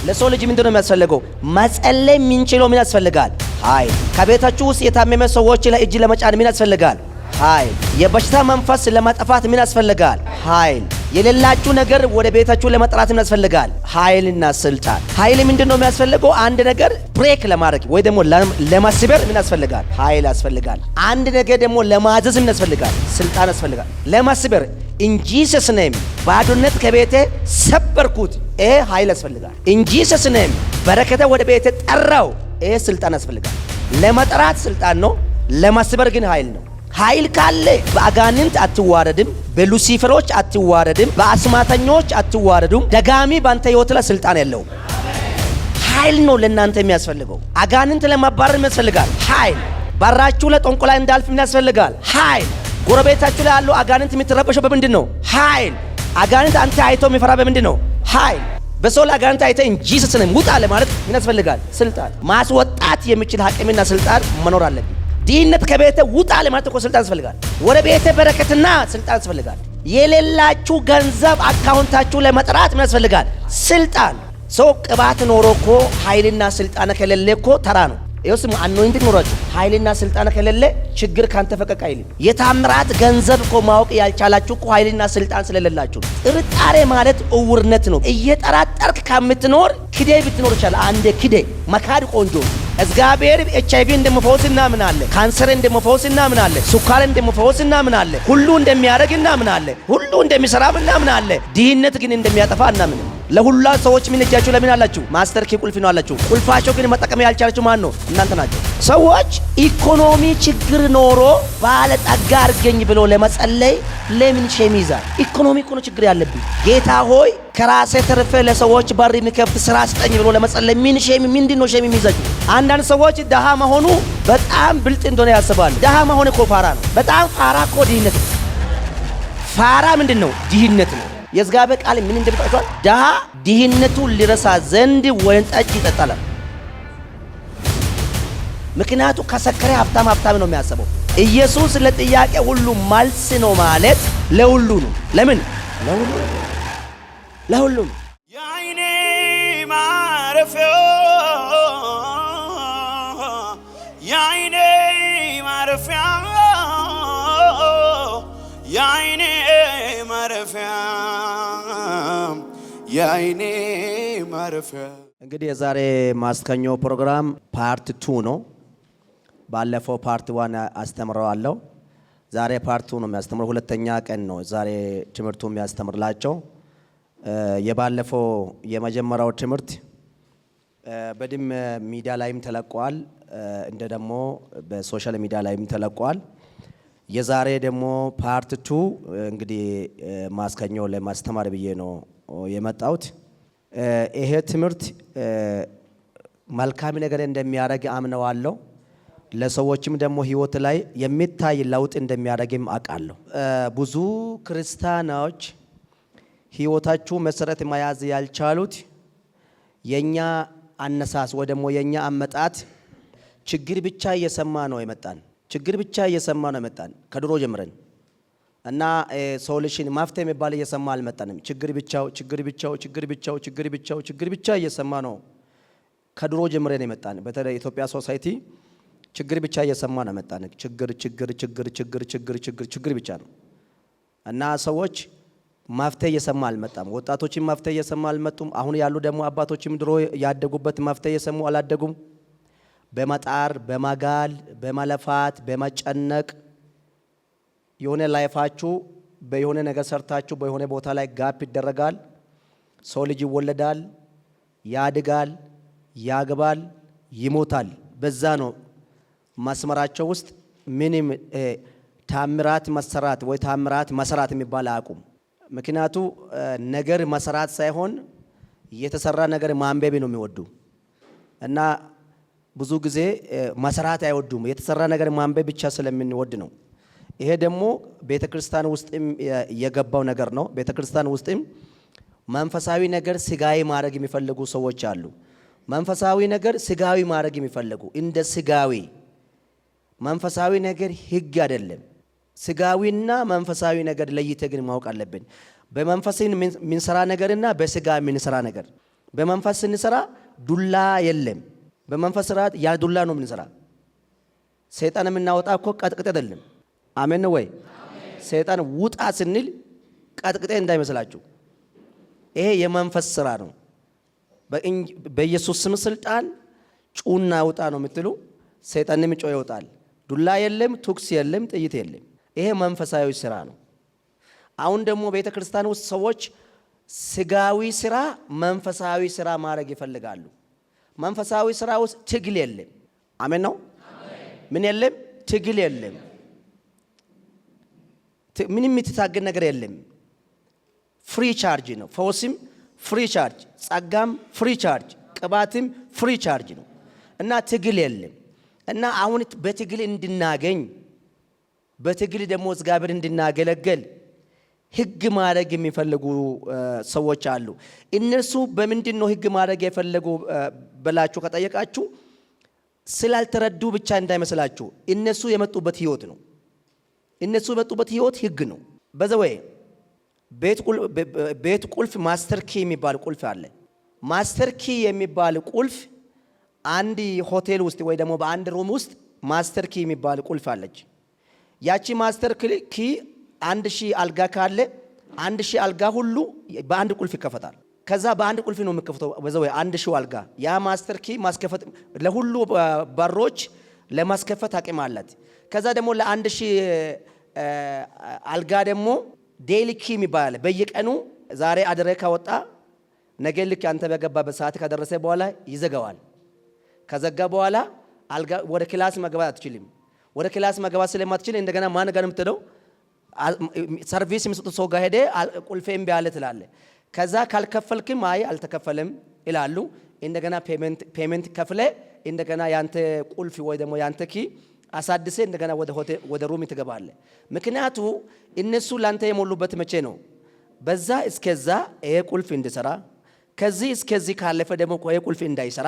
ለሰው ልጅ ምንድነው የሚያስፈልገው? መጸለይ የምንችለው ምን ያስፈልጋል? ኃይል። ከቤታችሁ ውስጥ የታመመ ሰዎች ላይ እጅ ለመጫን ምን ያስፈልጋል? ኃይል። የበሽታ መንፈስ ለማጥፋት ምን ያስፈልጋል? ኃይል። የሌላችሁ ነገር ወደ ቤታችሁ ለመጥራት ምን ያስፈልጋል? ኃይልና ስልጣን። ኃይል ምንድነው የሚያስፈልገው? አንድ ነገር ብሬክ ለማድረግ ወይ ደግሞ ለማስበር ምን ያስፈልጋል? ኃይል ያስፈልጋል። አንድ ነገር ደግሞ ለማዘዝ ምን ያስፈልጋል? ስልጣን ያስፈልጋል። ለማስበር ኢን ጂሰስ ኔም ባዶነት ከቤቴ ሰበርኩት፣ ኃይል ያስፈልጋል። ኢን ጂሰስ ኔም በረከተ ወደ ቤቴ ጠራው፣ ስልጣን ያስፈልጋል። ለመጥራት ስልጣን ነው፣ ለማስበር ግን ኃይል ነው። ኃይል ካለ በአጋንንት አትዋረድም፣ በሉሲፈሮች አትዋረድም፣ በአስማተኞች አትዋረዱም። ደጋሚ ባንተ ህይወት ላይ ስልጣን የለውም። ኃይል ነው ለእናንተ የሚያስፈልገው። አጋንንት ለማባረር ያስፈልጋል ኃይል። በራችሁ ለጠንቆላ እንዳልፍ ያስፈልጋል ኃይል። ጎረቤታችሁ ላይ ያለው አጋንንት የምትረበሸው በምንድን ነው? ኃይል። አጋንንት አንተ አይቶ የሚፈራ በምንድን ነው? ኃይል። በሰው ላይ አጋንንት አይተ እንጂ ጂሰስንም ውጣ ለማለት ምን ያስፈልጋል? ስልጣን። ማስወጣት የሚችል አቅምና ስልጣን መኖር አለብን። ድህነት ከቤተ ውጣ ለማለት እኮ ስልጣን ያስፈልጋል። ወደ ቤተ በረከትና ስልጣን ያስፈልጋል። የሌላችሁ ገንዘብ አካውንታችሁ ለመጥራት ምን ያስፈልጋል? ስልጣን። ሰው ቅባት ኖሮ እኮ ኃይልና ስልጣን ከሌለ እኮ ተራ ነው። ይኸውስ አኖይንቲንግ ኖራችሁ ኃይልና ስልጣን ከሌለ ችግር ካንተ ፈቀቅ አይልም። የታምራት ገንዘብ እኮ ማወቅ ያልቻላችሁ እኮ ኃይልና ስልጣን ስለሌላችሁ። ጥርጣሬ ማለት እውርነት ነው። እየጠራጠርክ ከምትኖር ክዴ ብትኖር ይችላል። አንዴ ክዴ መካድ ቆንጆ። እግዚአብሔር ኤችአይቪ እንደመፈወስ እናምናለን፣ ካንሰር እንደመፈወስ እናምናለን፣ ስኳር እንደመፈወስ እናምናለን፣ ሁሉ እንደሚያደርግ እናምናለን፣ ሁሉ እንደሚሰራ እናምናለን። ድህነት ግን እንደሚያጠፋ እናምናለን። ለሁላ ሰዎች ምን እጃችሁ ለምን አላችሁ? ማስተር ኪ ቁልፍ ነው አላችሁ። ቁልፋቸው ግን መጠቀም ያልቻላችሁ ማን ነው? እናንተ ናችሁ። ሰዎች ኢኮኖሚ ችግር ኖሮ ባለጠጋ አድርገኝ ብሎ ለመጸለይ ለምን ሸም ይዛል? ኢኮኖሚ እኮ ነው ችግር ያለብኝ። ጌታ ሆይ ከራሴ ተርፌ ለሰዎች በር የሚከፍት ስራ ስጠኝ ብሎ ለመጸለይ ምን ሸም ምንድነው ሸም የሚይዛችሁ? አንዳንድ ሰዎች ደሃ መሆኑ በጣም ብልጥ እንደሆነ ያስባሉ። ደሃ መሆን እኮ ፋራ ነው። በጣም ፋራ እኮ ድህነት ነው። ፋራ ምንድነው? ድህነት ነው። የእግዚአብሔር ቃል ምን እንደምታውቁት ደሃ ድህነቱን ሊረሳ ዘንድ ወይን ጠጅ ይጠጣል። ምክንያቱ ከሰከረ ሀብታም ነው የሚያስበው። ኢየሱስ ለጥያቄ ሁሉ መልስ ነው ማለት ለሁሉ ነው። ለምን? ለሁሉ የዓይኔ ማረፊያ የዓይኔ ማረፊያ የዓይኔ ማረፊያ የዓይኔ ማረፊያ። እንግዲህ የዛሬ ማስከኞ ፕሮግራም ፓርት 2 ነው። ባለፈው ፓርት 1 አስተምረዋለሁ። ዛሬ ፓርት 2 ነው የሚያስተምረው። ሁለተኛ ቀን ነው ዛሬ ትምህርቱ የሚያስተምርላቸው። የባለፈው የመጀመሪያው ትምህርት በድም ሚዲያ ላይም ተለቋል፣ እንደ ደግሞ በሶሻል ሚዲያ ላይም ተለቋል። የዛሬ ደግሞ ፓርት 2 እንግዲህ ማስከኞ ለማስተማር ብዬ ነው የመጣሁት። ይሄ ትምህርት መልካም ነገር እንደሚያደርግ አምነዋለሁ። ለሰዎችም ደግሞ ህይወት ላይ የሚታይ ለውጥ እንደሚያደርግም አውቃለሁ። ብዙ ክርስቲያኖች ህይወታቸው መሰረት መያዝ ያልቻሉት የኛ አነሳስ ወይ ደግሞ የኛ አመጣት ችግር ብቻ እየሰማ ነው የመጣን። ችግር ብቻ እየሰማ ነው የመጣን ከድሮ ጀምረን እና ሶሉሽን ማፍትሄ የሚባል እየሰማ አልመጣንም። ችግር ብቻ እየሰማ ነው ከድሮ ጀምረን የመጣን። በተለይ ኢትዮጵያ ሶሳይቲ ችግር ብቻ እየሰማ ነው የመጣን። ችግር ብቻ ነው እና ሰዎች ማፍትሄ እየሰማ አልመጣም። ወጣቶችም ማፍትሄ እየሰማ አልመጡም። አሁን ያሉ ደግሞ አባቶችም ድሮ ያደጉበት ማፍትሄ እየሰሙ አላደጉም። በመጣር በማጋል በመለፋት በመጨነቅ የሆነ ላይፋችሁ በየሆነ ነገር ሰርታችሁ በየሆነ ቦታ ላይ ጋፕ ይደረጋል። ሰው ልጅ ይወለዳል፣ ያድጋል፣ ያገባል፣ ይሞታል። በዛ ነው መስመራቸው ውስጥ ምንም ታምራት መሰራት ወይ ታምራት መሰራት የሚባል አያውቁም። ምክንያቱ ነገር መሰራት ሳይሆን የተሰራ ነገር ማንበብ ነው የሚወዱ እና ብዙ ጊዜ መሰራት አይወዱም። የተሰራ ነገር ማንበብ ብቻ ስለምንወድ ነው። ይሄ ደግሞ ቤተክርስቲያን ውስጥም የገባው ነገር ነው። ቤተክርስቲያን ውስጥም መንፈሳዊ ነገር ስጋዊ ማድረግ የሚፈልጉ ሰዎች አሉ። መንፈሳዊ ነገር ስጋዊ ማድረግ የሚፈልጉ እንደ ስጋዊ መንፈሳዊ ነገር ህግ አይደለም። ስጋዊና መንፈሳዊ ነገር ለይተ ግን ማወቅ አለብን። በመንፈስን ምንሰራ ነገርና በስጋ ምንሰራ ነገር በመንፈስ ስንሰራ ዱላ የለም። በመንፈስ ስርዓት ያ ዱላ ነው የምንሰራ። ሰይጣን የምናወጣ እኮ ቀጥቅጤ አይደለም። አሜን ነው ወይ? ሰይጣን ውጣ ስንል ቀጥቅጤ እንዳይመስላችሁ። ይሄ የመንፈስ ስራ ነው። በኢየሱስ ስም ስልጣን ጩና ውጣ ነው የምትሉ፣ ሰይጣንም ጮ ይወጣል። ዱላ የለም፣ ቱክስ የለም፣ ጥይት የለም። ይሄ መንፈሳዊ ስራ ነው። አሁን ደግሞ ቤተ ክርስቲያን ውስጥ ሰዎች ስጋዊ ስራ መንፈሳዊ ስራ ማድረግ ይፈልጋሉ። መንፈሳዊ ስራ ውስጥ ትግል የለም። አሜን ነው። ምን የለም? ትግል የለም። ምንም የምትታገል ነገር የለም። ፍሪ ቻርጅ ነው። ፈውስም ፍሪ ቻርጅ፣ ጸጋም ፍሪ ቻርጅ፣ ቅባትም ፍሪ ቻርጅ ነው እና ትግል የለም። እና አሁን በትግል እንድናገኝ በትግል ደግሞ እግዚአብሔር እንድናገለግል ህግ ማድረግ የሚፈልጉ ሰዎች አሉ። እነሱ በምንድን ነው ህግ ማድረግ የፈለጉ ብላችሁ ከጠየቃችሁ ስላልተረዱ ብቻ እንዳይመስላችሁ። እነሱ የመጡበት ህይወት ነው። እነሱ የመጡበት ህይወት ህግ ነው። በዘወይ ቤት ቁልፍ ማስተር ኪ የሚባል ቁልፍ አለ። ማስተር ኪ የሚባል ቁልፍ አንድ ሆቴል ውስጥ ወይ ደግሞ በአንድ ሩም ውስጥ ማስተር ኪ የሚባል ቁልፍ አለች። ያቺ ማስተር ኪ 1000 አልጋ ካለ 1000 አልጋ ሁሉ በአንድ ቁልፍ ይከፈታል። ከዛ በአንድ ቁልፍ ነው የሚከፈተው። በዛው 1000 አልጋ ያ ማስተር ኪ ማስከፈት ለሁሉ በሮች ለማስከፈት አቅም አላት። ከዛ ደግሞ ለ1000 አልጋ ደግሞ ዴይሊ ኪ የሚባል በየቀኑ ዛሬ አድሬ ካወጣ ነገ ልክ አንተ በገባበት ሰዓት ከደረሰ በኋላ ይዘጋዋል። ከዘጋ በኋላ አልጋ ወደ ክላስ መግባት አትችልም። ወደ ክላስ መግባት ስለማትችል እንደገና ማን ጋር የምትሄደው ሰርቪስ የሚሰጡ ሰው ጋር ሄደ ቁልፌ እምቢ አለ ትላለህ። ከዛ ካልከፈልክም አይ አልተከፈለም ይላሉ። እንደገና ፔመንት ከፍለ እንደገና ያንተ ቁልፍ ወይ ደግሞ ያንተ ኪ አሳድሰ እንደገና ወደ ሩም ትገባለህ። ምክንያቱ እነሱ ላንተ የሞሉበት መቼ ነው? በዛ እስከዛ ይሄ ቁልፍ እንዲሰራ፣ ከዚህ እስከዚህ ካለፈ ደግሞ ይሄ ቁልፍ እንዳይሰራ።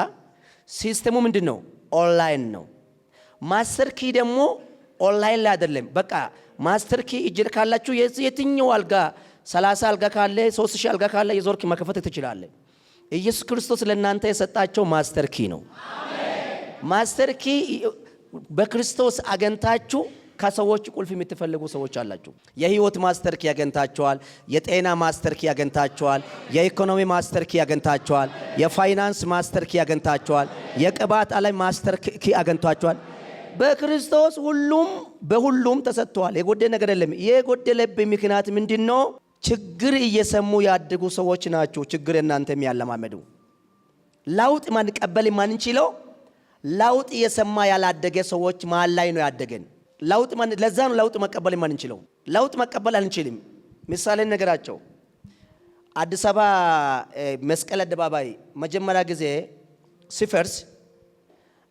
ሲስተሙ ምንድነው? ኦንላይን ነው። ማስተር ኪ ደግሞ ኦንላይን ላይ አይደለም። በቃ ማስተር ኪ እጅ ካላችሁ የትኛው አልጋ 30 አልጋ ካለ 3000 አልጋ ካለ የዞርክ መከፈት ትችላለህ። ኢየሱስ ክርስቶስ ለእናንተ የሰጣቸው ማስተር ኪ ነው። አሜን። ማስተር ኪ በክርስቶስ አገንታችሁ ከሰዎች ቁልፍ የምትፈልጉ ሰዎች አላችሁ። የህይወት ማስተር ኪ ያገንታችኋል። የጤና ማስተር ኪ ያገንታችኋል። የኢኮኖሚ ማስተር ኪ ያገንታችኋል። የፋይናንስ ማስተር ኪ ያገንታችኋል። የቅባት ዓለም ማስተር ኪ ያገንታችኋል። በክርስቶስ ሁሉም በሁሉም ተሰጥቷል። የጎደለ ነገር የለም። የጎደለብህ ምክንያት ምንድነው? ችግር እየሰሙ ያደጉ ሰዎች ናቸው። ችግር እናንተ የሚያለማመዱ ለውጥ ማንቀበል ማንችለው ለውጥ እየሰማ ያላደገ ሰዎች መሃል ላይ ነው ያደገን። ለውጥ ለዛ ነው ለውጥ መቀበል ማንችለው። ለውጥ መቀበል አንችልም። ምሳሌ ነገራቸው አዲስ አበባ መስቀል አደባባይ መጀመሪያ ጊዜ ሲፈርስ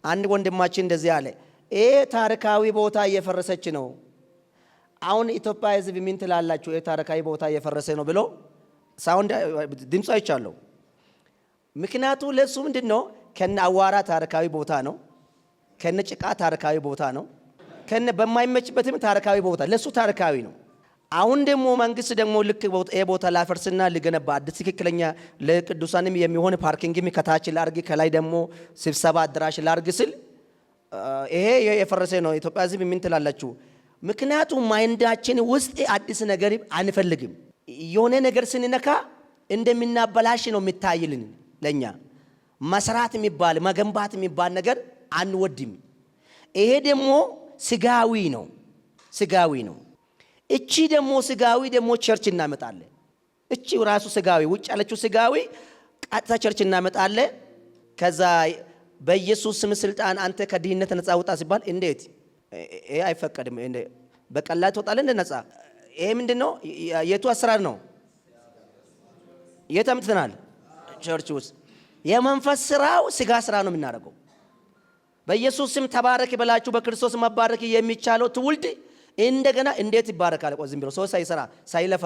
አንድ ወንድማችን እንደዚህ አለ፣ ይሄ ታሪካዊ ቦታ እየፈረሰች ነው። አሁን ኢትዮጵያ ሕዝብ ምን ትላላችሁ? ይሄ ታሪካዊ ቦታ እየፈረሰ ነው ብሎ ሳውንድ ድምጽ አይቻለሁ። ምክንያቱ ለሱ ምንድነው? ከነ አዋራ ታሪካዊ ቦታ ነው፣ ከነ ጭቃ ታሪካዊ ቦታ ነው፣ ከነ በማይመችበትም ታሪካዊ ቦታ ለሱ ታሪካዊ ነው። አሁን ደግሞ መንግስት ደግሞ ልክ ቦታ ላፈርስና ልገነባ አዲስ ትክክለኛ ለቅዱሳንም የሚሆን ፓርኪንግም ከታች ላርግ ከላይ ደግሞ ስብሰባ አዳራሽ ላርግ ስል ይሄ የፈረሰ ነው። ኢትዮጵያ ሕዝብ ምን ትላላችሁ? ምክንያቱም ማይንዳችን ውስጥ አዲስ ነገር አንፈልግም። የሆነ ነገር ስንነካ እንደምናበላሽ ነው የሚታይልን። ለኛ መስራት የሚባል መገንባት የሚባል ነገር አንወድም። ይሄ ደግሞ ስጋዊ ነው፣ ስጋዊ ነው። እቺ ደግሞ ስጋዊ ደግሞ ቸርች እናመጣለን። እቺ ራሱ ስጋዊ ውጭ ያለችው ስጋዊ ቀጥታ ቸርች እናመጣለን። ከዛ በኢየሱስ ስም ስልጣን አንተ ከድህነት ነፃ ውጣ ሲባል እንዴት ይሄ አይፈቀድም። በቀላል ትወጣለህ እንደ ነፃ። ይሄ ምንድነው? የቱ አሰራር ነው? የተምትናል ቸርች ውስጥ የመንፈስ ስራው ስጋ ስራ ነው የምናደርገው። በኢየሱስ ስም ተባረክ ብላችሁ በክርስቶስ መባረክ የሚቻለው ትውልድ እንደገና እንዴት ይባረካል? ዝም ብሎ ሰው ሳይሰራ ሳይለፋ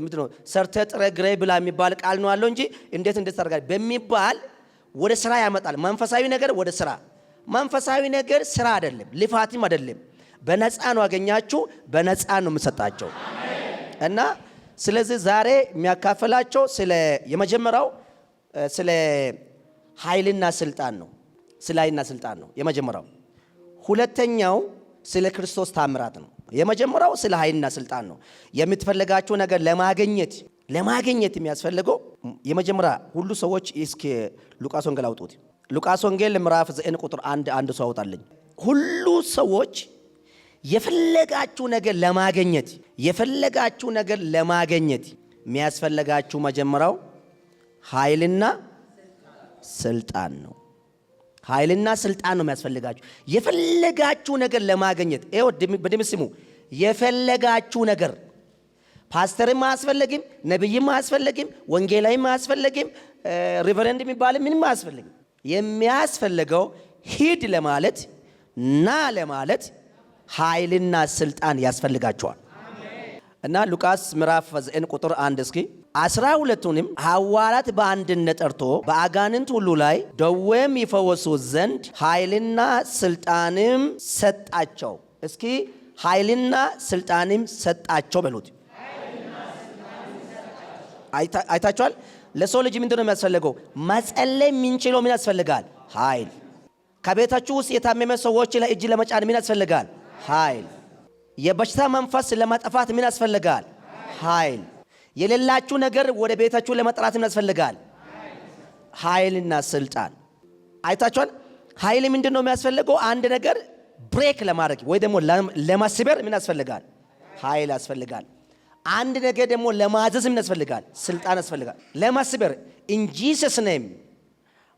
ምንድነው ሰርተ ጥረ ግሬ ብላ የሚባል ቃል ነው አለው እንጂ እንዴት ታደርጋለህ በሚባል ወደ ስራ ያመጣል። መንፈሳዊ ነገር ወደ ስራ። መንፈሳዊ ነገር ስራ አይደለም፣ ልፋትም አይደለም። በነፃ ነው ያገኛችሁ፣ በነፃ ነው የምሰጣቸው። እና ስለዚህ ዛሬ የሚያካፈላቸው ስለ የመጀመሪያው ስለ ኃይልና ስልጣን ነው። ስለ ኃይልና ስልጣን ነው የመጀመሪያው። ሁለተኛው ስለ ክርስቶስ ታምራት ነው። የመጀመሪያው ስለ ኃይልና ስልጣን ነው። የምትፈልጋቸው ነገር ለማግኘት የሚያስፈልገው የመጀመሪያ ሁሉ ሰዎች እስኪ ሉቃስ ወንጌል አውጡት። ሉቃስ ወንጌል ምዕራፍ 9 ቁጥር 1 ሰው አውጣልኝ። ሁሉ ሰዎች የፈለጋችሁ ነገር ለማግኘት የሚያስፈልጋችሁ መጀመሪያው ኃይልና ስልጣን ነው። ኃይልና ስልጣን ነው የሚያስፈልጋችሁ የፈለጋችሁ ነገር ለማግኘት። በደምብ ስሙ። የፈለጋችሁ ነገር ፓስተርም አያስፈልግም፣ ነብይም አያስፈልግም፣ ወንጌላዊም አያስፈልግም፣ ሪቨረንድ የሚባል ምንም አያስፈልግም። የሚያስፈልገው ሂድ ለማለት ና ለማለት ኃይልና ስልጣን ያስፈልጋቸዋል። እና ሉቃስ ምዕራፍ 9 ቁጥር 1 እስኪ 12ቱንም ሐዋርያት በአንድነት ጠርቶ በአጋንንት ሁሉ ላይ ደዌም ይፈወሱ ዘንድ ኃይልና ስልጣንም ሰጣቸው። እስኪ ኃይልና ስልጣንም ሰጣቸው በሉት። አይታችኋል? ለሰው ልጅ ምንድነው የሚያስፈልገው? መጸለይ የምንችለው ምን ያስፈልጋል? ኃይል። ከቤታችሁ ውስጥ የታመመ ሰዎች ላይ እጅ ለመጫን ምን ያስፈልጋል? ኃይል። የበሽታ መንፈስ ለማጥፋት ምን ያስፈልጋል? ኃይል። የሌላችሁ ነገር ወደ ቤታችሁ ለመጥራት ምን ያስፈልጋል? ኃይልና ስልጣን። አይታችኋል? ኃይል ምንድነው የሚያስፈልገው? አንድ ነገር ብሬክ ለማድረግ ወይ ደግሞ ለማስበር ምን ያስፈልጋል? ኃይል ያስፈልጋል። አንድ ነገር ደግሞ ለማዘዝ ምን ያስፈልጋል? ስልጣን ያስፈልጋል። ለማስበር እንጂ ሰስነም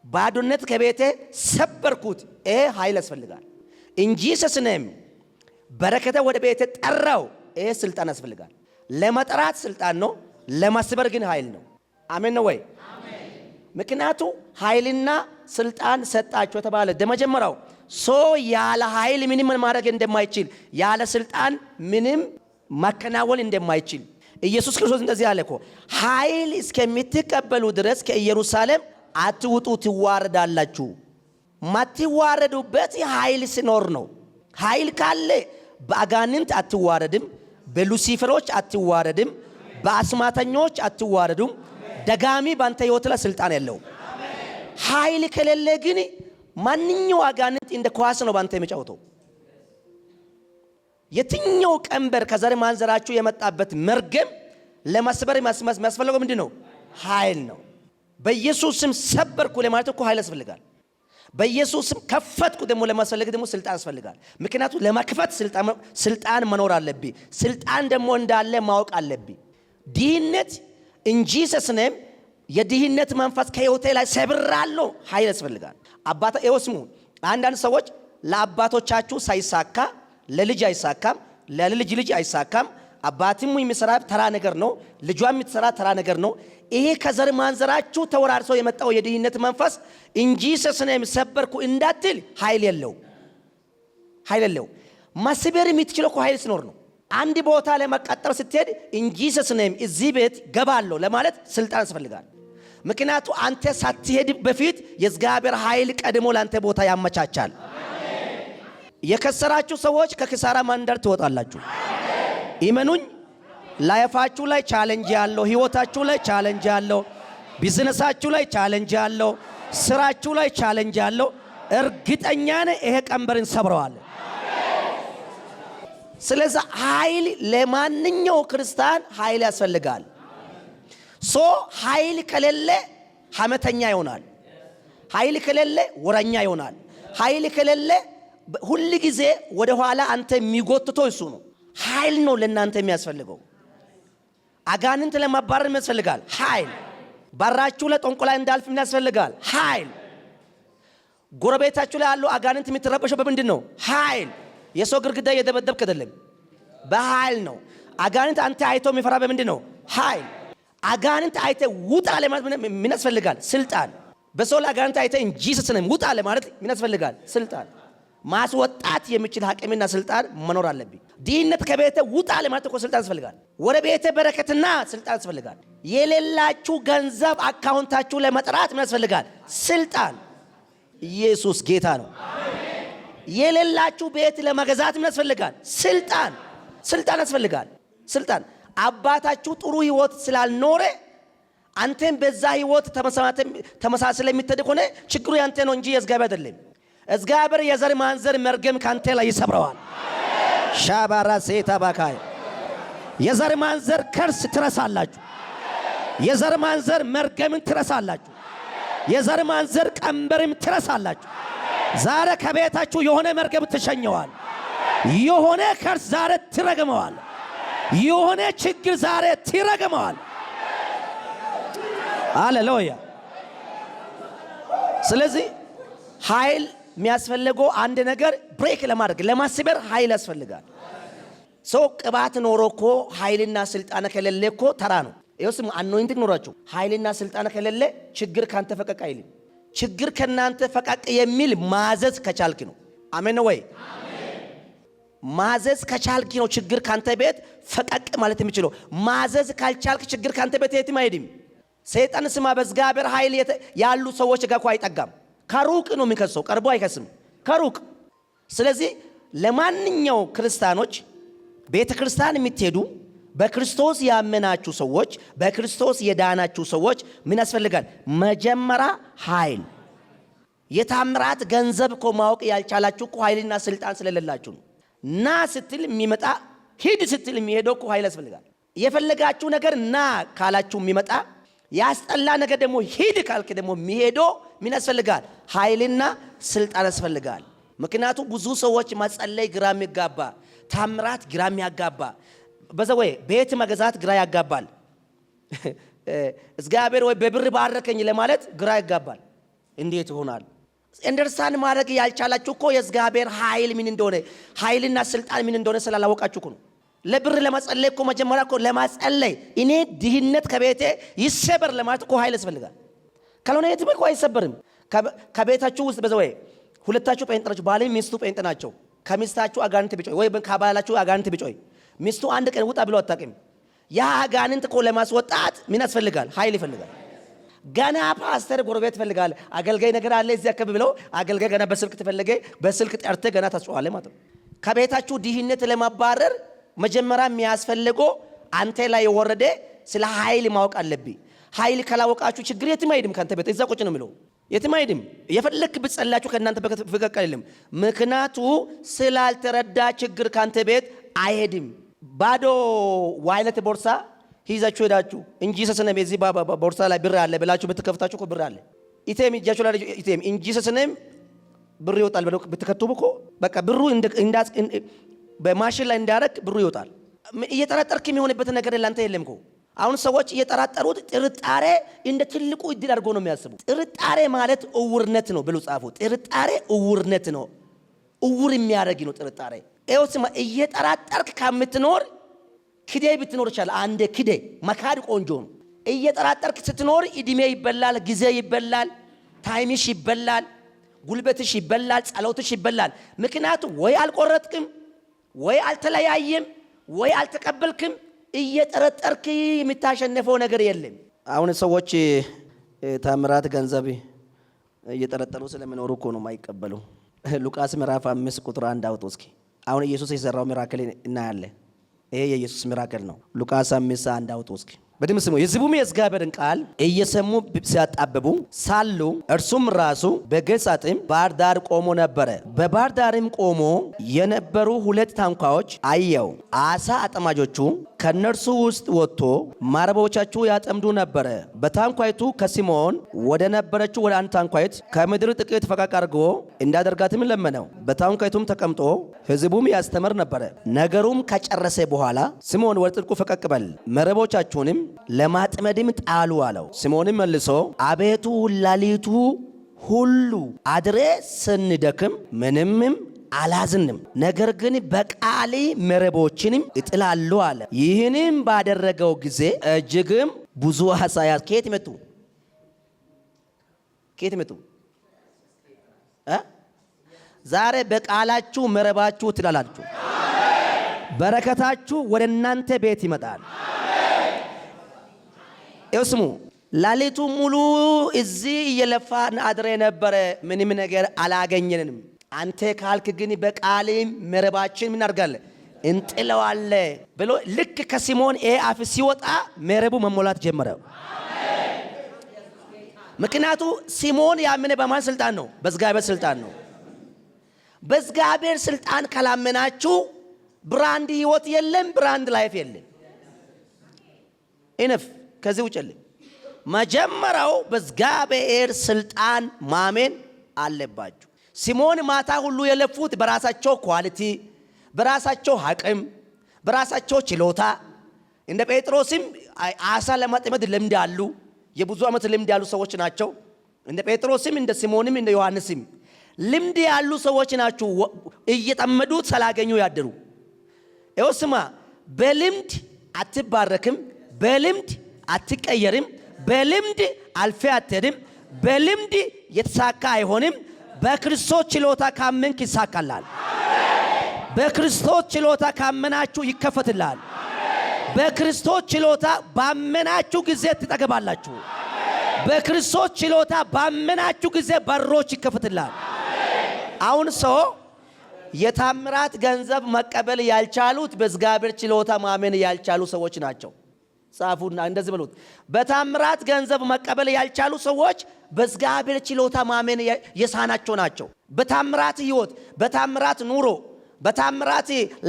ባዶነት ከቤቴ ሰበርኩት፣ ይሄ ኃይል ያስፈልጋል። እንጂ ሰስነም በረከተ ወደ ቤቴ ጠራው፣ ይሄ ስልጣን ያስፈልጋል። ለመጥራት ስልጣን ነው፣ ለማስበር ግን ኃይል ነው። አሜን ነው ወይ? አሜን። ምክንያቱ ኃይልና ስልጣን ሰጣቸው ተባለ። ደመጀመሪያው ሰው ያለ ኃይል ምንም ማድረግ እንደማይችል፣ ያለ ስልጣን ምንም ማከናወን እንደማይችል ኢየሱስ ክርስቶስ እንደዚህ አለ እኮ፣ ኃይል እስከምትቀበሉ ድረስ ከኢየሩሳሌም አትውጡ፣ ትዋረዳላችሁ። ማትዋረዱበት ኃይል ሲኖር ነው። ኃይል ካለ በአጋንንት አትዋረድም፣ በሉሲፈሮች አትዋረድም፣ በአስማተኞች አትዋረዱም። ደጋሚ ባንተ ህይወት ላይ ስልጣን የለውም። ኃይል ከሌለ ግን ማንኛው አጋንንት እንደ ኳስ ነው ባንተ የሚጫወተው። የትኛው ቀንበር ከዘር ማንዘራችሁ የመጣበት መርገም ለመስበር የሚያስፈልገው ምንድነው? ኃይል ነው። በኢየሱስ ስም ሰበርኩ ለማለት እኮ ኃይል ያስፈልጋል። በኢየሱስ ስም ከፈትኩ ደግሞ ለማስፈልግ ደግሞ ስልጣን ያስፈልጋል። ምክንያቱም ለመክፈት ስልጣን መኖር አለብኝ። ስልጣን ደግሞ እንዳለ ማወቅ አለብኝ። ድህነት እንጂ ሰስነም የድህነት መንፈስ ከህይወቴ ላይ ሰብራለሁ፣ ኃይል ያስፈልጋል። አባታ ኤወስሙ አንዳንድ ሰዎች ለአባቶቻችሁ ሳይሳካ ለልጅ አይሳካም፣ ለልጅ ልጅ አይሳካም። አባትም የሚሰራ ተራ ነገር ነው፣ ልጇም የምትሰራ ተራ ነገር ነው። ይሄ ከዘር ማንዘራችሁ ተወራርሰው የመጣው የድህነት መንፈስ እንጂ ሰስነም ሰበርኩ እንዳትል ኃይል የለው። ማስበር የምትችለው እኮ ኃይል ሲኖር ነው። አንድ ቦታ ላይ መቀጠር ስትሄድ እንጂ ሰስነም እዚህ ቤት ገባለሁ ለማለት ስልጣን ያስፈልጋል። ምክንያቱ አንተ ሳትሄድ በፊት የእግዚአብሔር ኃይል ቀድሞ ላንተ ቦታ ያመቻቻል። የከሰራችሁ ሰዎች ከኪሳራ መንደር ትወጣላችሁ። ኢመኑኝ። ላይፋችሁ ላይ ቻሌንጅ ያለው፣ ህይወታችሁ ላይ ቻሌንጅ ያለው፣ ቢዝነሳችሁ ላይ ቻሌንጅ ያለው፣ ስራችሁ ላይ ቻሌንጅ ያለው እርግጠኛ ነኝ ይሄ ቀንበርን ሰብረዋል። ስለዚህ ኃይል ለማንኛው ክርስቲያን ኃይል ያስፈልጋል። ኃይል ከሌለ ሐመተኛ ይሆናል። ኃይል ከሌለ ወረኛ ይሆናል። ኃይል ከሌለ ሁሉ ጊዜ ወደ ኋላ አንተ የሚጎትተው እሱ ነው። ኃይል ነው ለእናንተ የሚያስፈልገው። አጋንንት ለማባረር ያስፈልጋል ኃይል። በራችሁ ለጠንቆላይ እንዳልፍ ያስፈልጋል ኃይል። ጎረቤታችሁ ላይ ያለው አጋንንት የምትረበሸው በምንድን ነው? ኃይል። የሰው ግርግዳ እየደበደብክ አይደለም፣ በኃይል ነው። አጋንንት አንተ አይቶ የሚፈራ በምንድን ነው? ኃይል። አጋንንት አይተ ውጣ ለማለት ምን ያስፈልጋል? ስልጣን። በሰው ላይ አጋንንት አይተ እንጂ ሰስነም ውጣ ለማለት ምን ያስፈልጋል? ስልጣን። ማስወጣት የሚችል አቅምና ስልጣን መኖር አለብኝ። ድህነት ከቤተ ውጣ ለማለት እኮ ስልጣን ያስፈልጋል። ወደ ቤተ በረከትና ስልጣን ያስፈልጋል። የሌላችሁ ገንዘብ አካውንታችሁ ለመጥራት ምን ያስፈልጋል? ስልጣን። ኢየሱስ ጌታ ነው። የሌላችሁ ቤት ለመገዛት ምን ያስፈልጋል? ስልጣን ያስፈልጋል። ስልጣን። አባታችሁ ጥሩ ህይወት ስላልኖረ አንተም በዛ ህይወት ተመሳሳይ የሚትሄድ ከሆነ ችግሩ ያንተ ነው እንጂ የእግዚአብሔር አይደለም። እግዚአብሔር የዘር ማንዘር መርገም ካንተ ላይ ይሰብረዋል። ሻባራ ሴታ ባካይ የዘር ማንዘር ከርስ ትረሳላችሁ። የዘር ማንዘር መርገምን ትረሳላችሁ። የዘር ማንዘር ቀንበርም ትረሳላችሁ። ዛሬ ከቤታችሁ የሆነ መርገም ትሸኘዋል። የሆነ ከርስ ዛሬ ትረግመዋል። የሆነ ችግር ዛሬ ትረግመዋል። ሃሌሉያ። ስለዚህ ኃይል የሚያስፈልገው አንድ ነገር ብሬክ ለማድረግ ለማስበር ኃይል ያስፈልጋል። ሰው ቅባት ኖሮ እኮ ኃይልና ስልጣን ከሌለ እኮ ተራ ነው። ይኸውም አኖይንቲንግ ኖራችሁ ኃይልና ስልጣን ከሌለ ችግር ካንተ ፈቀቅ አይልም። ችግር ከናንተ ፈቀቅ የሚል ማዘዝ ከቻልክ ነው። አሜን ነው ወይ? ማዘዝ ከቻልክ ነው ችግር ካንተ ቤት ፈቀቅ ማለት የሚችለው። ማዘዝ ካልቻልክ ችግር ካንተ ቤት የትም አይሄድም። ሰይጣን ስማ በእግዚአብሔር ኃይል ያሉ ሰዎች ጋር እኮ አይጠጋም። ከሩቅ ነው የሚከሰው፣ ቀርቦ አይከስም፣ ከሩቅ። ስለዚህ ለማንኛው ክርስቲያኖች ቤተ ክርስቲያን የምትሄዱ በክርስቶስ ያመናችሁ ሰዎች፣ በክርስቶስ የዳናችሁ ሰዎች ምን ያስፈልጋል? መጀመሪያ ኃይል። የታምራት ገንዘብ እኮ ማወቅ ያልቻላችሁ እኮ ኃይልና ስልጣን ስለሌላችሁ ነው። ና ስትል የሚመጣ ሂድ ስትል የሚሄደው እኮ ኃይል ያስፈልጋል። የፈለጋችሁ ነገር ና ካላችሁ የሚመጣ ያስጠላ ነገር ደግሞ ሂድ ካልክ ደግሞ የሚሄደው ምን ያስፈልጋል? ኃይልና ስልጣን ያስፈልጋል። ምክንያቱም ብዙ ሰዎች መጸለይ ግራ የሚያጋባ፣ ታምራት ግራ የሚያጋባ፣ በዘወይ ቤት መገዛት ግራ ያጋባል። እግዚአብሔር ወይ በብር ባረከኝ ለማለት ግራ ያጋባል። እንዴት ይሆናል? እንደርሳን ማድረግ ያልቻላችሁ እኮ የእግዚአብሔር ኃይል ምን እንደሆነ ኃይልና ስልጣን ምን እንደሆነ ስላላወቃችሁ እኮ ነው። ለብር ለማጸለይ እኮ መጀመሪያ እኮ ለማጸለይ እኔ ድህነት ከቤቴ ይሰበር ለማለት እኮ ኃይል ያስፈልጋል። ካልሆነ የትም እኮ አይሰበርም። ከቤታችሁ ውስጥ በዘወይ ሁለታችሁ ጴንጤ ናችሁ፣ ባል ሚስቱ ጴንጤ ናቸው። ከሚስታችሁ አጋንንት ቢጮይ ወይ ከባላችሁ አጋንንት ቢጮይ ሚስቱ አንድ ቀን ውጣ ብሎ አታውቅም። ያ አጋንንት እኮ ለማስወጣት ምን ያስፈልጋል? ኃይል ይፈልጋል። ገና ፓስተር ጎረቤት ፈልጋል፣ አገልጋይ ነገር አለ እዚህ አካባቢ ብለው አገልጋይ ገና በስልክ ተፈልገ በስልክ ጠርተ ገና ታስጨዋለ ማለት ነው። ከቤታችሁ ድህነት ለማባረር መጀመሪያ የሚያስፈልገው አንተ ላይ የወረደ ስለ ኃይል ማወቅ አለብኝ። ኃይል ካላወቃችሁ ችግር የትም አይሄድም። ካንተ ቤት እዛ ቁጭ ነው የሚለው፣ የትም አይሄድም። የፈለክ ብትጸላችሁ ከእናንተ ፈቀቅ አይልም። ምክንያቱ ስላልተረዳ ችግር ካንተ ቤት አይሄድም። ባዶ ዋይለት ቦርሳ ይዛችሁ ሄዳችሁ እንጂ ሰሰነም እዚህ ቦርሳ ላይ ብር አለ ብላችሁ ብትከፍታችሁ እኮ ብር አለ። ኢቴም እጃችሁ ላይ ኢቴም እንጂ ሰሰነም ብር ይወጣል ብለው ብትከቱብ እኮ በቃ ብሩ በማሽን ላይ እንዳረክ ብሩ ይወጣል። እየጠራጠርክ የሚሆንበት ነገር ላንተ የለም እኮ። አሁን ሰዎች እየጠራጠሩት ጥርጣሬ እንደ ትልቁ እድል አድርጎ ነው የሚያስቡ። ጥርጣሬ ማለት እውርነት ነው ብሎ ጻፉ። ጥርጣሬ እውርነት ነው፣ እውር የሚያደርግ ነው ጥርጣሬ። ኤውስማ እየጠራጠርክ ከምትኖር ክዴ ብትኖር ይችላል። አንዴ ክዴ መካድ ቆንጆ ነው። እየጠራጠርክ ስትኖር እድሜ ይበላል፣ ጊዜ ይበላል፣ ታይምሽ ይበላል፣ ጉልበትሽ ይበላል፣ ጸሎትሽ ይበላል። ምክንያቱም ወይ አልቆረጥክም፣ ወይ አልተለያየም፣ ወይ አልተቀበልክም። እየጠረጠርክ የምታሸነፈው ነገር የለም። አሁን ሰዎች ታምራት ገንዘብ እየጠረጠሩ ስለሚኖሩ እኮ ነው የማይቀበሉ። ሉቃስ ምዕራፍ 5 ቁጥር 1 አውጡ እስኪ። አሁን ኢየሱስ የሰራው ሚራክል እናያለን። ይሄ የኢየሱስ ሚራክል ነው። ሉቃስ 5 1 አውጡ እስኪ በደም ስሙ። የሕዝቡም የእግዚአብሔርን ቃል እየሰሙ ሲያጣብቡ ሳሉ እርሱም ራሱ በገጻጥም ባህር ዳር ቆሞ ነበረ። በባህር ዳርም ቆሞ የነበሩ 2 ታንኳዎች አየው። አሳ አጠማጆቹ ከነርሱ ውስጥ ወጥቶ መረቦቻቸው ያጠምዱ ነበረ። በታንኳይቱ ከሲሞን ወደ ነበረችው ወደ አንድ ታንኳይት ከምድር ጥቂት ፈቀቅ አድርጎ እንዳደርጋትም ለመነው። በታንኳይቱም ተቀምጦ ሕዝቡም ያስተምር ነበረ። ነገሩም ከጨረሰ በኋላ ሲሞን ወደ ጥልቁ ፈቀቅ በል፣ መረቦቻችሁንም ለማጥመድም ጣሉ አለው። ሲሞንም መልሶ አቤቱ ሌሊቱ ሁሉ አድሬ ስንደክም ምንምም አላዝንም፣ ነገር ግን በቃሌ መረቦችንም እጥላለሁ አለ። ይህንም ባደረገው ጊዜ እጅግም ብዙ ዓሣ ያዙ። ከየት መጡ? ከየት መጡ? ዛሬ በቃላችሁ መረባችሁ ትላላችሁ። በረከታችሁ ወደ እናንተ ቤት ይመጣል። እስሙ ሌሊቱ ሙሉ እዚህ እየለፋን አድሬ ነበረ፣ ምንም ነገር አላገኘንም። አንተ ካልክ ግን በቃሌም መረባችን ምን አድርጋለ እንጥለዋለ ብሎ ልክ ከሲሞን አፍ ሲወጣ መረቡ መሞላት ጀመረ። ምክንያቱ ሲሞን ያመነ በማን ስልጣን ነው? በእግዚአብሔር ስልጣን ነው። በእግዚአብሔር ስልጣን ካላመናችሁ ብራንድ ህይወት የለም፣ ብራንድ ላይፍ የለም። ኢነፍ ከዚህ ውጭ የለም። መጀመሪያው በእግዚአብሔር ስልጣን ማመን አለባችሁ። ሲሞን ማታ ሁሉ የለፉት በራሳቸው ኳሊቲ፣ በራሳቸው አቅም፣ በራሳቸው ችሎታ። እንደ ጴጥሮስም አሳ ለማጥመድ ልምድ ያሉ የብዙ ዓመት ልምድ ያሉ ሰዎች ናቸው። እንደ ጴጥሮስም እንደ ሲሞንም እንደ ዮሐንስም ልምድ ያሉ ሰዎች ናቸው። እየጠመዱት ስላገኙ ያደሩ። ይኸው ስማ፣ በልምድ አትባረክም፣ በልምድ አትቀየርም፣ በልምድ አልፌ አትሄድም፣ በልምድ የተሳካ አይሆንም። በክርስቶስ ችሎታ ካመንክ ይሳካላል። በክርስቶስ ችሎታ ካመናችሁ ይከፈትላል። በክርስቶስ ችሎታ ባመናችሁ ጊዜ ትጠገባላችሁ። በክርስቶስ ችሎታ ባመናችሁ ጊዜ በሮች ይከፈትላል። አሁን ሰው የታምራት ገንዘብ መቀበል ያልቻሉት በእግዚአብሔር ችሎታ ማመን ያልቻሉ ሰዎች ናቸው። ጻፉና እንደዚህ ብሉት፣ በታምራት ገንዘብ መቀበል ያልቻሉ ሰዎች በእግዚአብሔር ችሎታ ማመን የሳናቸው ናቸው። በታምራት ህይወት፣ በታምራት ኑሮ፣ በታምራት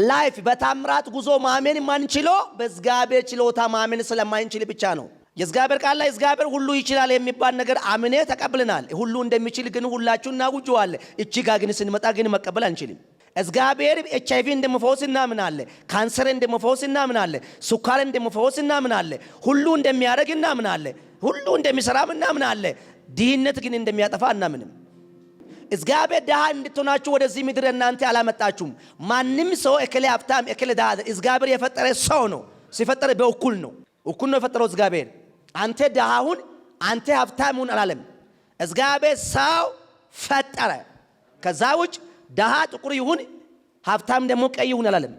ላይፍ፣ በታምራት ጉዞ ማመን ማንችለው በእግዚአብሔር ችሎታ ማመን ስለማንችል ብቻ ነው። የእግዚአብሔር ቃል ላይ እግዚአብሔር ሁሉ ይችላል የሚባል ነገር አምኔ ተቀብለናል። ሁሉ እንደሚችል ግን ሁላችሁ እናውጀዋለን። እቺጋ ግን ስንመጣ ግን መቀበል አንችልም። እግዚአብሔር ኤችአይቪ እንደመፈወስ እናምናለን። ካንሰር እንደመፈወስ እናምናለን። ሱካር እንደመፈወስ እናምናለን። ሁሉ እንደሚያደርግ እናምናለን። ሁሉ እንደሚሰራም እናምናለን። ድህነት ግን እንደሚያጠፋ እናምንም። እግዚአብሔር ድሃ እንድትሆናችሁ ወደዚህ ምድር እናንተ አላመጣችሁም። ማንም ሰው እከሌ ሀብታም እከሌ ድሃ፣ እግዚአብሔር የፈጠረ ሰው ነው። ሲፈጠረ በእኩል ነው። እኩል ነው የፈጠረው እግዚአብሔር። አንተ ድሃውን አንተ ሀብታሙን አላለም። እግዚአብሔር ሰው ፈጠረ። ከዛ ውጭ ድሃ ጥቁር ይሁን ሀብታም ደግሞ ቀይ ይሁን አላለም።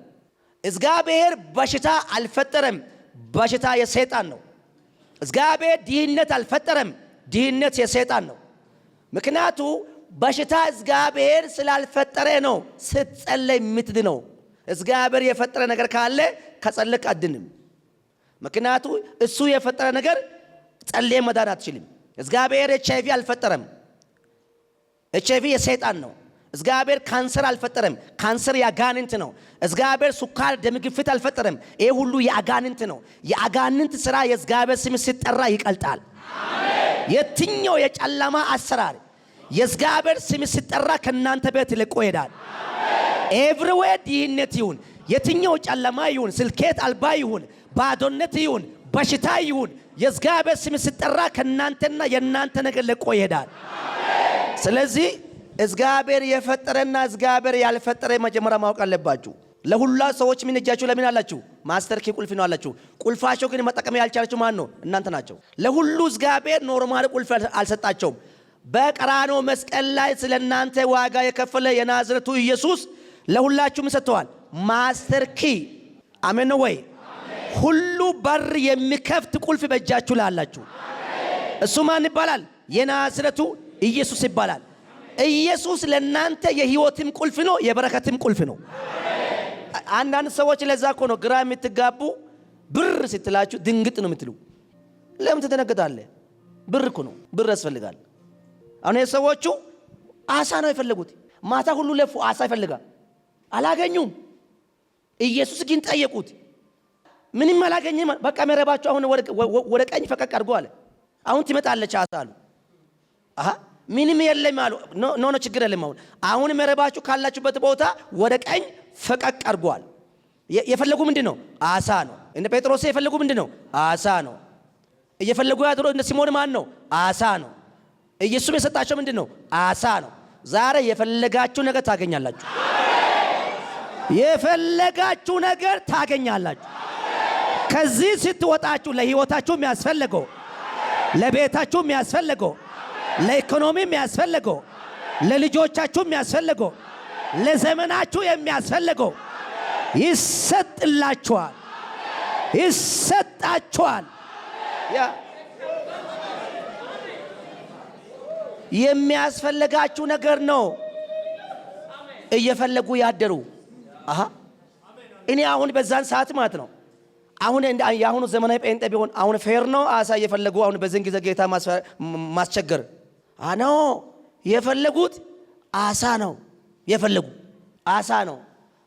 እግዚአብሔር በሽታ አልፈጠረም። በሽታ የሰይጣን ነው። እግዚአብሔር ድህነት አልፈጠረም። ድህነት የሰይጣን ነው። ምክንያቱ በሽታ እግዚአብሔር ስላልፈጠረ ነው። ስትጸለይ የምትድነው እግዚአብሔር የፈጠረ ነገር ካለ ከጸለቅ አድንም። ምክንያቱ እሱ የፈጠረ ነገር ጸልየ መዳን አትችልም። እግዚአብሔር ኤችአይቪ አልፈጠረም። ኤችአይቪ የሰይጣን ነው። እግዚአብሔር ካንሰር አልፈጠረም። ካንሰር የአጋንንት ነው። እግዚአብሔር ሱካር፣ ደም ግፊት አልፈጠረም። ይሄ ሁሉ የአጋንንት ነው። የአጋንንት ስራ የእግዚአብሔር ስም ሲጠራ ይቀልጣል። የትኛው የጨለማ አሰራር የእግዚአብሔር ስም ሲጠራ ከናንተ ቤት ለቆ ይሄዳል። ኤቭሪዌር ድህነት ይሁን፣ የትኛው ጨለማ ይሁን፣ ስልኬት አልባ ይሁን፣ ባዶነት ይሁን፣ በሽታ ይሁን፣ የእግዚአብሔር ስም ሲጠራ ከናንተና የናንተ ነገር ለቆ ይሄዳል። ስለዚህ እግዚአብሔር የፈጠረና እግዚአብሔር ያልፈጠረ መጀመሪያ ማወቅ አለባችሁ። ለሁላ ሰዎች ምን እጃችሁ ለምን አላችሁ? ማስተር ኪ ቁልፍ ነው አላችሁ። ቁልፋቸው ግን መጠቀም ያልቻላችሁ ማን ነው? እናንተ ናቸው። ለሁሉ እግዚአብሔር ኖርማል ቁልፍ አልሰጣቸውም። በቀራንዮ መስቀል ላይ ስለናንተ ዋጋ የከፈለ የናዝሬቱ ኢየሱስ ለሁላችሁም ሰጥቷል ማስተር ኪ። አሜን ነው ወይ? ሁሉ በር የሚከፍት ቁልፍ በእጃችሁ ላይ አላችሁ። እሱ ማን ይባላል? የናዝሬቱ ኢየሱስ ይባላል። ኢየሱስ ለናንተ የህይወትም ቁልፍ ነው፣ የበረከትም ቁልፍ ነው። አንዳንድ ሰዎች ለዛ እኮ ነው ግራ የምትጋቡ። ብር ስትላችሁ ድንግጥ ነው የምትሉ። ለምን ትደነግጣለህ? ብር እኮ ነው፣ ብር ያስፈልጋል። አሁን የሰዎቹ አሳ ነው የፈለጉት። ማታ ሁሉ ለፉ፣ አሳ ይፈልጋል፣ አላገኙም። ኢየሱስ ግን ጠየቁት፣ ምንም አላገኘም። በቃ መረባችሁ አሁን ወደ ቀኝ ፈቀቅ አድርጎ አለ። አሁን ትመጣለች አሳ አሉ። አሃ ምንም የለም አሉ። ኖ ችግር የለም። አሁን መረባችሁ ካላችሁበት ቦታ ወደ ቀኝ ፈቀቅ አድርጓል። የፈለጉ ምንድነው? አሳ ነው። እነ ጴጥሮስ የፈለጉ ምንድነው? አሳ ነው። እየፈለጉ ያድሮ እነ ሲሞን ማን ነው? አሳ ነው። ኢየሱስ የሰጣቸው ምንድነው? አሳ ነው። ዛሬ የፈለጋችሁ ነገር ታገኛላችሁ። የፈለጋችሁ ነገር ታገኛላችሁ። ከዚህ ስትወጣችሁ ለህይወታችሁ የሚያስፈልገው፣ ለቤታችሁ የሚያስፈልገው፣ ለኢኮኖሚ የሚያስፈልገው፣ ለልጆቻችሁ የሚያስፈልገው፣ ለዘመናችሁ የሚያስፈልገው ይሰጥላችኋል፣ ይሰጣችኋል። የሚያስፈልጋችሁ ነገር ነው እየፈለጉ ያደሩ። አሃ እኔ አሁን በዛን ሰዓት ማለት ነው አሁን የአሁኑ ዘመናዊ ጴንጤ ቢሆን አሁን ፌር ነው አሳ እየፈለጉ አሁን በዚህን ጊዜ ጌታ ማስቸገር አኖ የፈለጉት አሳ ነው የፈለጉ አሳ ነው።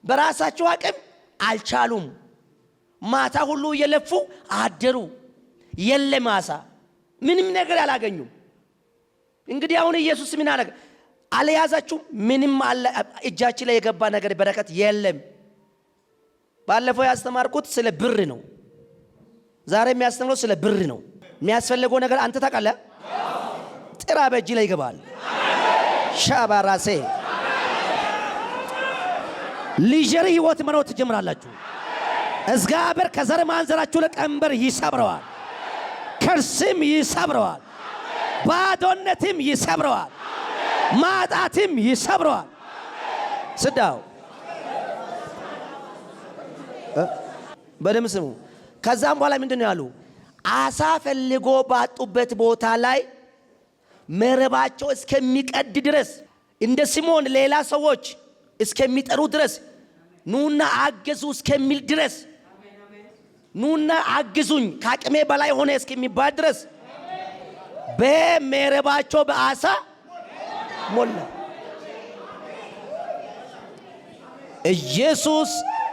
በራሳቸው አቅም አልቻሉም። ማታ ሁሉ እየለፉ አደሩ። የለም አሳ ምንም ነገር አላገኙም። እንግዲህ አሁን ኢየሱስ ምን አደረገ? አልያዛችሁም? ምንም እጃችን ላይ የገባ ነገር በረከት የለም። ባለፈው ያስተማርኩት ስለ ብር ነው። ዛሬ የሚያስተምረው ስለ ብር ነው። የሚያስፈልገው ነገር አንተ ታውቃለህ። ጥራ በእጅ ላይ ይገባል። ሻባራሴ ሊጀሪ ህይወት መኖር ትጀምራላችሁ። እግዚአብሔር ከዘር ማንዘራችሁ ለቀንበር ይሰብረዋል። ከርስም ይሰብረዋል። ባዶነትም ይሰብረዋል። ማጣትም ይሰብረዋል። ስዳው በደም ስሙ። ከዛም በኋላ ምንድነው ያሉ? አሳ ፈልጎ ባጡበት ቦታ ላይ መረባቸው እስከሚቀድ ድረስ እንደ ሲሞን ሌላ ሰዎች እስከሚጠሩ ድረስ ኑና አገዙ እስከሚል ድረስ ኑና አግዙኝ ከአቅሜ በላይ ሆነ እስከሚባል ድረስ በመረባቸው በአሳ ሞላ። ኢየሱስ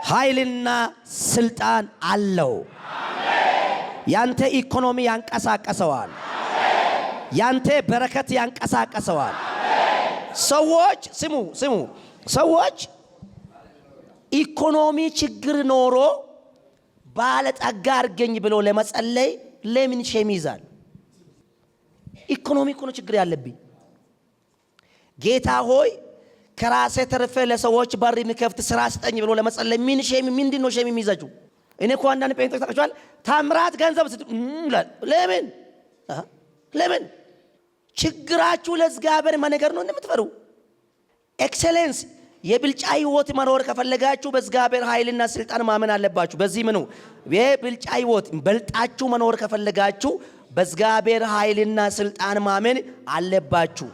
ኃይልና ስልጣን አለው። ያንተ ኢኮኖሚ ያንቀሳቀሰዋል። ያንተ በረከት ያንቀሳቀሰዋል። ሰዎች ስሙ ሰዎች ኢኮኖሚ ችግር ኖሮ ባለጠጋ አርገኝ ብሎ ለመጸለይ ለምን ሸም ይዛል? ኢኮኖሚ ነው ችግር ያለብኝ። ጌታ ሆይ ከራሴ ተርፌ ለሰዎች በር የሚከፍት ስራ ስጠኝ ብሎ ለመጸለይ ምን ሸም ምንድነው ሸም የሚይዛችሁ? እኔ እኮ አንዳንድ ጴንጤዎች ታውቃችኋል፣ ታምራት ገንዘብ ለምን ችግራችሁ ለእግዚአብሔር መነገር ነው እንደምትፈሩ። ኤክሰለንስ የብልጫ ህይወት መኖር ከፈለጋችሁ በእግዚአብሔር ኃይልና ስልጣን ማመን አለባችሁ። በዚህ ምኑ የብልጫ ህይወት በልጣችሁ መኖር ከፈለጋችሁ በእግዚአብሔር ኃይልና ስልጣን ማመን አለባችሁ።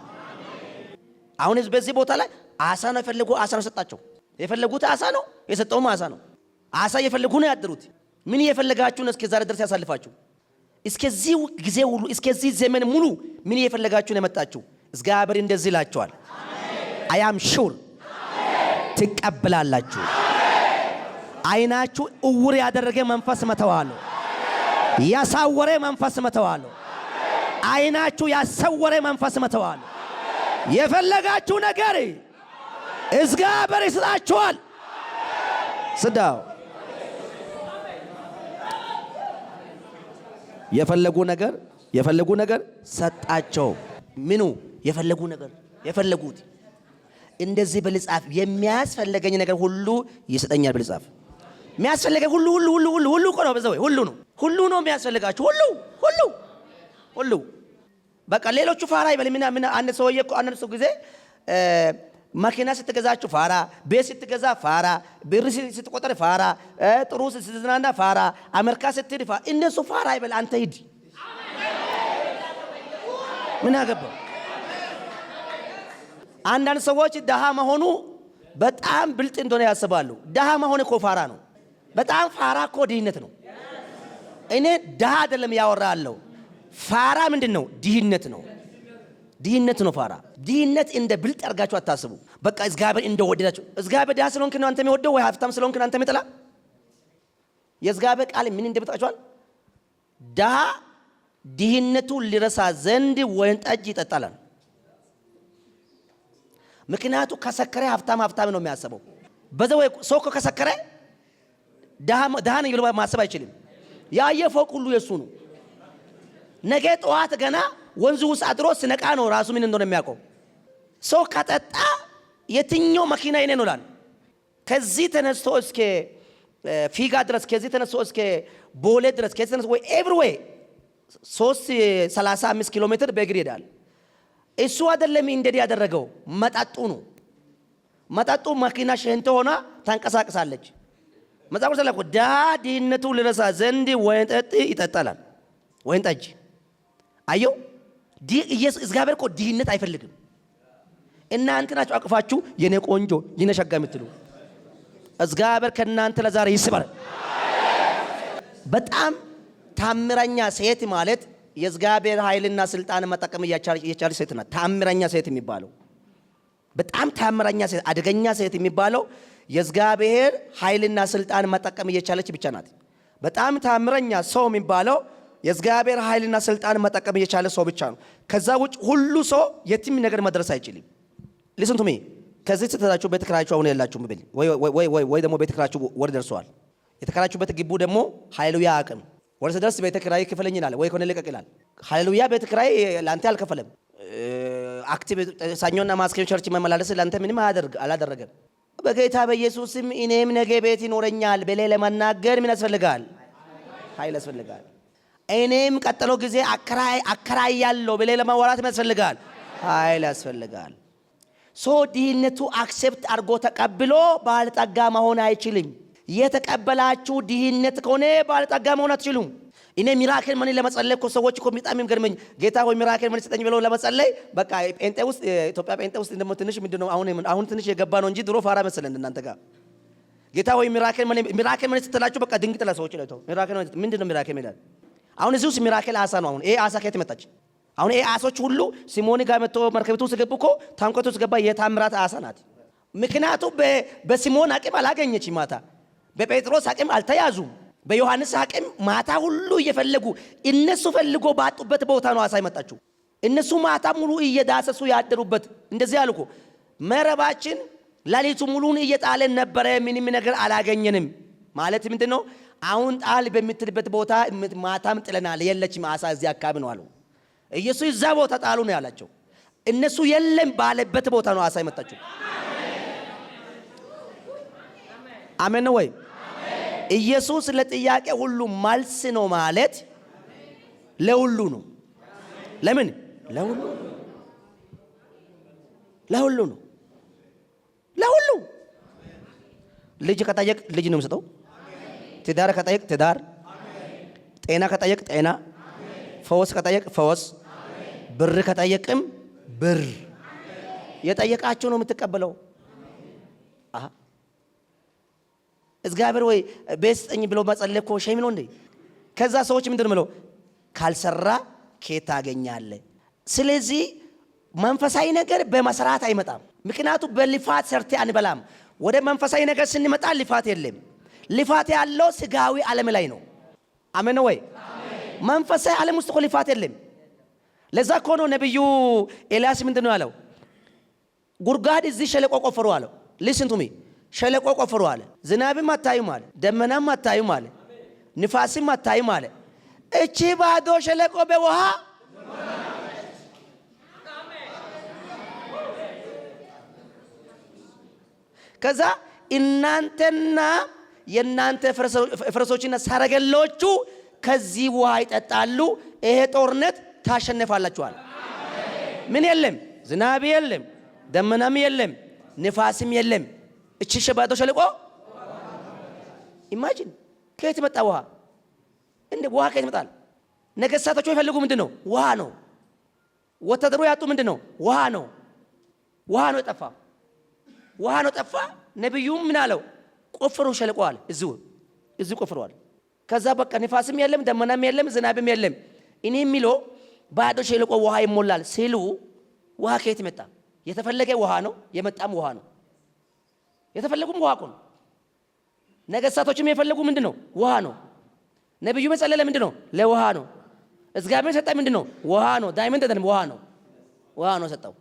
አሁን በዚህ ቦታ ላይ አሳ ነው የፈለጉ፣ አሳ ነው ሰጣቸው። የፈለጉት አሳ ነው፣ የሰጠውም አሳ ነው። አሳ የፈለጉ ነው ያደሩት። ምን የፈለጋችሁ ነው እስከ ዛሬ ድረስ ያሳልፋችሁ? እስከዚህ ጊዜ ሁሉ እስከዚህ ዘመን ሙሉ ምን የፈለጋችሁ ነው የመጣችሁ? እግዚአብሔር እንደዚህ ይላችኋል፣ አያም ሹር ትቀበላላችሁ። አይናችሁ እውር ያደረገ መንፈስ መተዋለሁ፣ ያሳወረ መንፈስ መተዋለሁ፣ አይናችሁ ያሰወረ መንፈስ መተዋለሁ። የፈለጋችሁ ነገር እግዚአብሔር ይሰጣችኋል። ስዳው የፈለጉ ነገር ሰጣቸው። ምኑ የፈለጉ ነገር የፈለጉት እንደዚህ በልጻፍ የሚያስፈልገኝ ነገር ሁሉ ይሰጠኛል። በልጻፍ የሚያስፈልገኝ ሁሉ እኮ ነው። በዛው ሁሉ ነው የሚያስፈልጋችሁ ሁሉ በቃ ሌሎቹ ፋራ ይበል። ምን አንድ ሰውዬ እኮ አንድ ሰው ጊዜ መኪና ስትገዛችሁ ፋራ፣ ቤት ስትገዛ ፋራ፣ ብር ስትቆጠር ፋራ፣ ጥሩ ስትዝናና ፋራ፣ አሜሪካ ስትሄድ ፋራ። እነሱ ፋራ ይበል፣ አንተ ሂድ። ምን አገባው? አንዳንድ ሰዎች ደሃ መሆኑ በጣም ብልጥ እንደሆነ ያስባሉ። ደሃ መሆን እኮ ፋራ ነው። በጣም ፋራ እኮ ድህነት ነው። እኔ ደሃ አይደለም ያወራለሁ። ፋራ ምንድን ነው? ድህነት ነው። ድህነት ነው ፋራ። ድህነት እንደ ብልጥ አድርጋችሁ አታስቡ። በቃ እግዚአብሔር እንደወደዳችሁ። እግዚአብሔር ደሃ ስለሆንክ ነው አንተ የሚወደው ወይ ሀብታም ስለሆንክ ነው አንተ የሚጠላ? የእግዚአብሔር ቃል ምን እንደምታውቃችኋል? ደሃ ድህነቱን ሊረሳ ዘንድ ወይን ጠጅ ይጠጣላል። ምክንያቱ ከሰከረ ሀብታም ነው የሚያስበው። በዛው ሰው ከሰከረ ደሃ ነኝ ብሎ ማሰብ አይችልም። ያየ ፎቅ ሁሉ የሱ ነው። ነገ ጠዋት ገና ወንዙ ውስጥ አድሮ ስነቃ ነው ራሱ ምን እንደሆነ የሚያውቀው። ሰው ከጠጣ የትኛው መኪና የኔ ነው ይላል። ከዚህ ተነስቶ እስከ ፊጋ ድረስ፣ ከዚህ ተነስቶ እስከ ቦሌ ድረስ፣ ከዚህ ተነስቶ ወይ ኤቭሪዌይ 335 ኪሎ ሜትር በእግር ይሄዳል። እሱ አይደለም እንደዚህ ያደረገው፣ መጣጡ ነው። መጣጡ መኪና ሸንተ ሆና ታንቀሳቀሳለች። መጻፍ ሰለኮ ድህነቱ ሊረሳ ዘንድ ወይን ጠጥ ይጠጣላል። ወይን ጠጅ አየው። እግዚአብሔር እኮ ድህነት አይፈልግም። እናንተ ናችሁ አቅፋችሁ የኔ ቆንጆ የኔ ሸጋ የምትሉ። እግዚአብሔር ከእናንተ ለዛሬ ይስበር። በጣም ታምረኛ ሴት ማለት የእግዚአብሔር ኃይልና ስልጣን መጠቀም የቻለች ሴት ናት። ታምረኛ ሴት የሚባለው በጣም ታምረኛ ሴት፣ አደገኛ ሴት የሚባለው የእግዚአብሔር ኃይልና ስልጣን መጠቀም የቻለች ብቻ ናት። በጣም ታምረኛ ሰው የሚባለው የእግዚአብሔር ኃይልና ስልጣን መጠቀም የቻለ ሰው ብቻ ነው። ከዛ ውጭ ሁሉ ሰው የትም ነገር መድረስ አይችልም። ሊስን ቱ ሚ ከዚህ ስትታችሁ ቤት ኪራያችሁ አሁን የላችሁም ብል ወይ ደግሞ ቤት ኪራያችሁ ወር ደርሷል። የተከራችሁበት ግቡ ደግሞ ሃሌሉያ አቅም ወር ሲደርስ ቤት ኪራይ ክፈለኝ ይላል ወይ ኮነ ልቀቅ ይላል። ሃሌሉያ ቤት ኪራይ ላንተ አልከፈለም። አክቲቭ ሳኞና ማስከኝ ቸርች መመላለስ ላንተ ምንም አላደረገም። በጌታ በኢየሱስም እኔም ነገ ቤት ይኖረኛል ብለህ ለመናገር ምን ያስፈልጋል? ኃይል ያስፈልጋል። እኔም ቀጥሎ ጊዜ አከራያለሁ ብለህ ለማወራት ምን ያስፈልጋል? ኃይል ያስፈልጋል። ሶ ድህነቱ አክሴፕት አድርጎ ተቀብሎ ባለጠጋ መሆን አይችልም። የተቀበላችሁ ድህነት ከሆነ ባለጠጋ መሆን አትችሉም። እኔ ሚራክል ማን ለመጸለይ እኮ ሰዎች እኮ በጣም የሚገርመኝ ጌታ ሆይ ሚራክል ማን ስጠኝ ብለው ለመጸለይ በቃ ጴንጤ ውስጥ ኢትዮጵያ ጴንጤ ውስጥ እንደሞ ትንሽ ምንድነው አሁን ትንሽ የገባ ነው እንጂ ድሮ ፋራ መሰለን እናንተ ጋር ጌታ ሆይ ሚራክል ማን ስትላችሁ በቃ ድንግጥ ለሰዎች ላይ ተው ሚራክል ምንድነው ሚራክል ይላል። አሁን እዚህ ውስጥ ሚራክል አሳ ነው። አሁን ይሄ አሳ ከየት መጣች? አሁን ይሄ አሶች ሁሉ ሲሞኒ ጋር መጥቶ መርከብቱ ውስጥ ገቡ እኮ ታንቆቱ ውስጥ ገባ። የታምራት አሳ ናት። ምክንያቱም በሲሞን አቅም አላገኘች ማታ፣ በጴጥሮስ አቅም አልተያዙም፣ በዮሐንስ አቅም ማታ ሁሉ እየፈለጉ እነሱ ፈልጎ ባጡበት ቦታ ነው አሳ ይመጣችሁ። እነሱ ማታ ሙሉ እየዳሰሱ ያደሩበት እንደዚህ አልኩ። መረባችን ሌሊቱ ሙሉን እየጣለን ነበረ፣ ምንም ነገር አላገኘንም። ማለት ምንድነው? አሁን ጣል በሚትልበት ቦታ ማታም ጥለናል፣ የለችም አሳ እዚህ አካባቢ ነው አሉ። ኢየሱስ እዛ ቦታ ጣሉ ነው ያላቸው። እነሱ የለም ባለበት ቦታ ነው አሳ ይመጣችሁ። አሜን ነው ወይ? ኢየሱስ ለጥያቄ ሁሉ መልስ ነው ማለት ለሁሉ ነው። ለምን? ለሁሉ ነው። ለሁሉ ልጅ ከጠየቅ ልጅ ነው የምሰጠው። ትዳር ከጠየቅ ትዳር፣ ጤና ከጠየቅ ጤና፣ ፈውስ ከጠየቅ ፈውስ፣ ብር ከጠየቅም ብር። የጠየቃችሁ ነው የምትቀበለው። እግዚአብሔር ወይ ቤት ስጠኝ ብሎ መጸለይ እኮ ሸም ነው እንዴ? ከዛ ሰዎች ምንድን ነው ካልሰራ ከየት ታገኛለህ? ስለዚህ መንፈሳዊ ነገር በመስራት አይመጣም። ምክንያቱም በልፋት ሰርቴ አንበላም። ወደ መንፈሳዊ ነገር ስንመጣ ልፋት የለም። ልፋት ያለው ስጋዊ ዓለም ላይ ነው። አሜን ወይ? መንፈሳዊ ዓለም ውስጥ እኮ ልፋት የለም። ለዛ እኮ ነው ነብዩ ኤልያስ ምንድን ነው ያለው? ጉድጓድ እዚህ ሸለቆ ቆፍሩ አለው። ሊስን ቱ ሚ ሸለቆ ቆፍሩ አለ። ዝናብም አታዩም አለ፣ ደመናም አታዩም አለ፣ ንፋስም አታዩም አለ። እቺ ባዶ ሸለቆ በውሃ ከዛ እናንተና የናንተ ፈረሶችና ሰረገሎቹ ከዚህ ውሃ ይጠጣሉ። ይሄ ጦርነት ታሸነፋላችኋል። ምን የለም? ዝናብ የለም፣ ደመናም የለም፣ ንፋስም የለም። እቺ ባዶ ሸለቆ ኢማጂን ከየት መጣ ውሃ? እንዴ ውሃ ከየት መጣል? ነገሥታቶቹ ይፈልጉ ምንድነው? ውሃ ነው። ወታደሩ ያጡ ምንድነው? ውሃ ነው። ውሃ ነው ጠፋ። ውሃ ነው ጠፋ። ነብዩም ምን አለው? ቆፍሩ ሸለቆ አለ። እዚሁ ቆፍሯል። ከዛ በቃ ንፋስም የለም፣ ደመናም የለም፣ ዝናብም የለም። እኔ የሚለው ባዶ ሸለቆ ውሃ ይሞላል ሲሉ ውሃ ከየት መጣ? የተፈለገ ውሃ ነው፣ የመጣም ውሃ ነው። የተፈለጉም ውሃ ነው። ነገሥታቶችም የፈለጉ ምንድነው? ውሃ ነው። ነብዩ መጸለለ ምንድነው? ለውሃ ነው። እግዚአብሔር ሰጠ ምንድነው? ውሃ ነው። ዳይመንድ አይደለም፣ ውሃ ነው ሰጠው።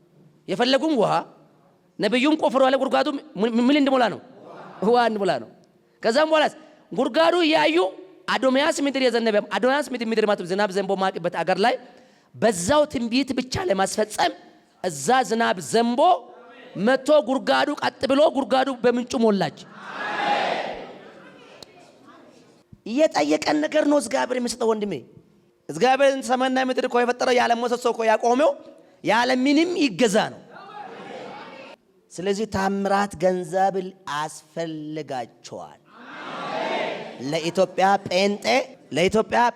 የፈለጉም ውሃ። ነብዩም ቆፍሮ አለ ጉድጓዱ ምን እንድሞላ ነው? ውሃ እንድሞላ ነው። ከዛም በኋላ ጉድጓዱ ያዩ አዶምያስ ምድር የዘነበ አዶምያስ ምድር ማለት ዝናብ ዘንቦ ማቅበት አገር ላይ በዛው ትንቢት ብቻ ለማስፈጸም እዛ ዝናብ ዘንቦ መቶ ጉድጓዱ ቀጥ ብሎ ጉድጓዱ በምንጩ ሞላች። እየጠየቀን ነገር ነው እግዚአብሔር የሚሰጠው ወንድሜ። እግዚአብሔር ሰማይና ምድር እኮ የፈጠረው ያለ ምሰሶ እኮ ያቆመው ያለ ምንም ይገዛ ነው። ስለዚህ ታምራት ገንዘብ አስፈልጋቸዋል። ለኢትዮጵያ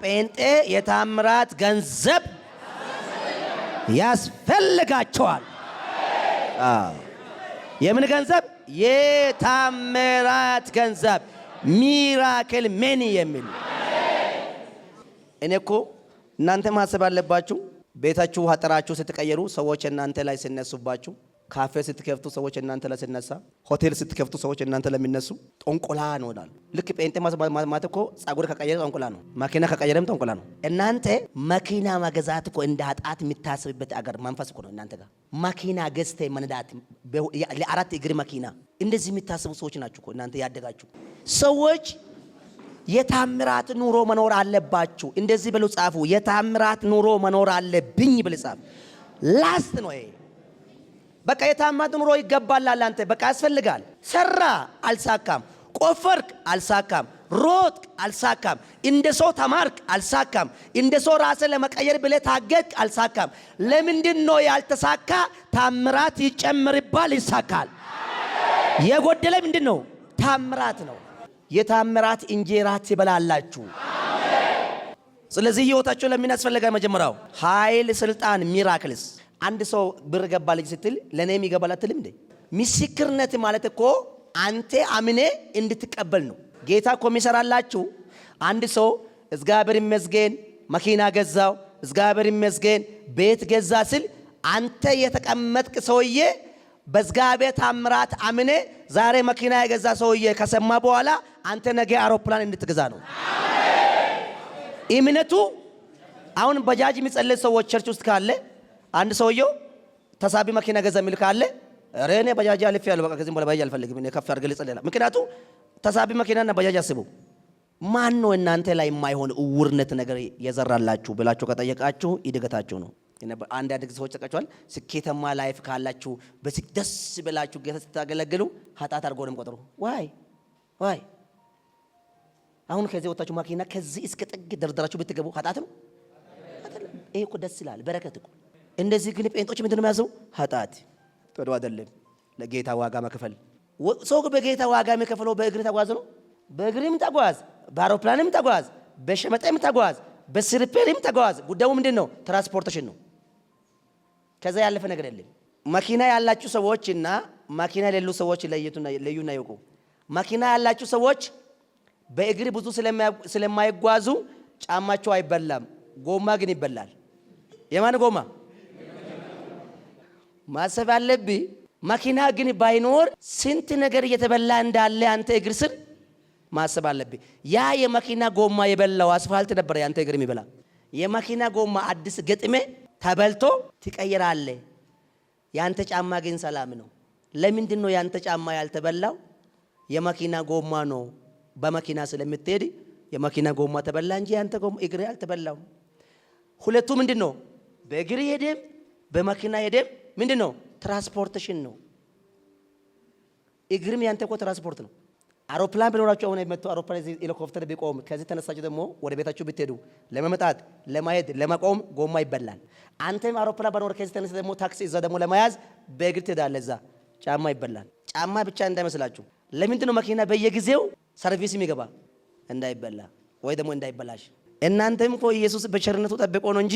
ጴንጤ የታምራት ገንዘብ ያስፈልጋቸዋል። የምን ገንዘብ? የታምራት ገንዘብ ሚራክል መኒ የሚል እኔ እኮ እናንተ ማሰብ አለባችሁ። ቤታችሁ አጥራችሁ ስትቀየሩ ሰዎች እናንተ ላይ ሲነሱባችሁ፣ ካፌ ስትከፍቱ ሰዎች እናንተ ላይ ሲነሳ፣ ሆቴል ስትከፍቱ ሰዎች እናንተ ላይ የሚነሱ ጠንቆላ ነው ይላል። ልክ ጴንጤ ማለት እኮ ጸጉር ከቀየረ ጠንቆላ ነው፣ መኪና ከቀየረም ጠንቆላ ነው። እናንተ መኪና መገዛት እኮ እንደ ኃጢአት የሚታስብበት አገር መንፈስ እኮ ነው እናንተ ጋር። መኪና ገዝተ መንዳት ለአራት እግር መኪና እንደዚህ የሚታስቡ ሰዎች ናችሁ እኮ እናንተ ያደጋችሁ ሰዎች። የታምራት ኑሮ መኖር አለባችሁ። እንደዚህ ብለው ጻፉ። የታምራት ኑሮ መኖር አለብኝ ብለው ጻፉ። ላስት ነው ይሄ። በቃ የታምራት ኑሮ ይገባል። አንተ በቃ ያስፈልጋል። ሰራ አልሳካም፣ ቆፈርክ አልሳካም፣ ሮጥክ አልሳካም፣ እንደ ሰው ተማርክ አልሳካም፣ እንደ ሰው ራስን ለመቀየር ብለህ ታገድክ አልሳካም። ለምንድን ነው ያልተሳካ? ታምራት ይጨምርባል፣ ይሳካል። የጎደለ ምንድን ነው? ታምራት ነው። የታምራት እንጀራ ትበላላችሁ። ስለዚህ ህይወታችሁ ለምን ያስፈልጋል? መጀመሪያው ኃይል፣ ስልጣን፣ ሚራክልስ። አንድ ሰው ብር ገባልኝ ስትል ለኔም ይገባል አትልም እንዴ? ምስክርነት ማለት እኮ አንተ አምኔ እንድትቀበል ነው። ጌታ እኮ የሚሰራላችሁ አንድ ሰው እግዚአብሔር ይመስገን መኪና ገዛው፣ እግዚአብሔር ይመስገን ቤት ገዛ ስል አንተ የተቀመጥክ ሰውዬ በእግዚአብሔር ታምራት አምኔ ዛሬ መኪና የገዛ ሰውዬ ከሰማ በኋላ አንተ ነገ አውሮፕላን እንድትገዛ ነው እምነቱ። አሁን ባጃጅ የሚጸልይ ሰዎች ቸርች ውስጥ ካለ አንድ ሰውየው ተሳቢ መኪና ገዛ የሚል ካለ ኧረ እኔ ባጃጅ አልፌ ያለው በቃ ከዚህም በኋላ ባጃጅ አልፈልግም እኔ ከፍ አድርገህ ልጸልይ። ምክንያቱ ተሳቢ መኪናና ባጃጅ አስቡ። ማን ነው እናንተ ላይ የማይሆን እውርነት ነገር የዘራላችሁ ብላችሁ ከጠየቃችሁ ይደገታችሁ ነው። አንዳንድ ጊዜ ሰዎች ተቀጫዋል። ስኬታማ ላይፍ ካላችሁ ደስ ብላችሁ ጌታ ስታገለግሉ ኃጢአት አድርገው ነው የሚቆጥሩ። ዋይ አሁን ከዚህ ወጣችሁ መኪና ከዚህ እስከ ጥግ ደርደራችሁ ብትገቡ ኃጢአት ነው አይደለም? ይሄ እኮ ደስ ይላል፣ በረከት እኮ። እንደዚህ ግን ጴንጦች ምንድን ነው የሚያዘው? ኃጢአት ጥሩ አይደለም። ለጌታ ዋጋ መክፈል። ሰው በጌታ ዋጋ የሚከፍለው በእግር ተጓዝ ነው። በእግርም ተጓዝ፣ በአውሮፕላንም ተጓዝ፣ በሸመጠም ተጓዝ፣ በስርፔልም ተጓዝ። ጉዳዩ ምንድን ነው? ትራንስፖርቴሽን ነው። ከዛ ያለፈ ነገር የለም። መኪና ያላችሁ ሰዎች እና መኪና የሌሉ ሰዎች ለዩና ይወቁ። መኪና ያላችሁ ሰዎች በእግር ብዙ ስለማይጓዙ ጫማቸው አይበላም፣ ጎማ ግን ይበላል። የማን ጎማ? ማሰብ አለብህ። መኪና ግን ባይኖር ስንት ነገር እየተበላ እንዳለ አንተ እግር ስር ማሰብ አለብህ። ያ የመኪና ጎማ የበላው አስፋልት ነበር ያንተ እግር የሚበላ። የመኪና ጎማ አዲስ ገጥሜ ተበልቶ ትቀይራለህ። ያንተ ጫማ ግን ሰላም ነው። ለምንድን ነው ያንተ ጫማ ያልተበላው? የመኪና ጎማ ነው። በመኪና ስለምትሄድ የመኪና ጎማ ተበላ እንጂ ያንተ ጎማ እግር ያልተበላው። ሁለቱ ምንድን ነው? በእግር ሄደም በመኪና ሄደም ምንድን ነው? ትራንስፖርቴሽን ነው። እግርም ያንተ እኮ ትራንስፖርት ነው። አውሮፕላን ቢኖራችሁ አሁን የመጣው አውሮፕላን ሄሊኮፕተር ቢቆም ከዚህ ተነሳችሁ ደግሞ ወደ ቤታችሁ ብትሄዱ ለመመጣት ለማሄድ ለመቆም ጎማ ይበላል። አንተም አውሮፕላን ባኖር ከዚህ ተነሳ ደግሞ ታክሲ እዛ ደግሞ ለመያዝ በእግር ትሄዳለህ። እዛ ጫማ ይበላል። ጫማ ብቻ እንዳይመስላችሁ። ለምንድን ነው መኪና በየጊዜው ሰርቪስ የሚገባ? እንዳይበላ ወይ ደግሞ እንዳይበላሽ። እናንተም እኮ ኢየሱስ በቸርነቱ ጠብቆ ነው እንጂ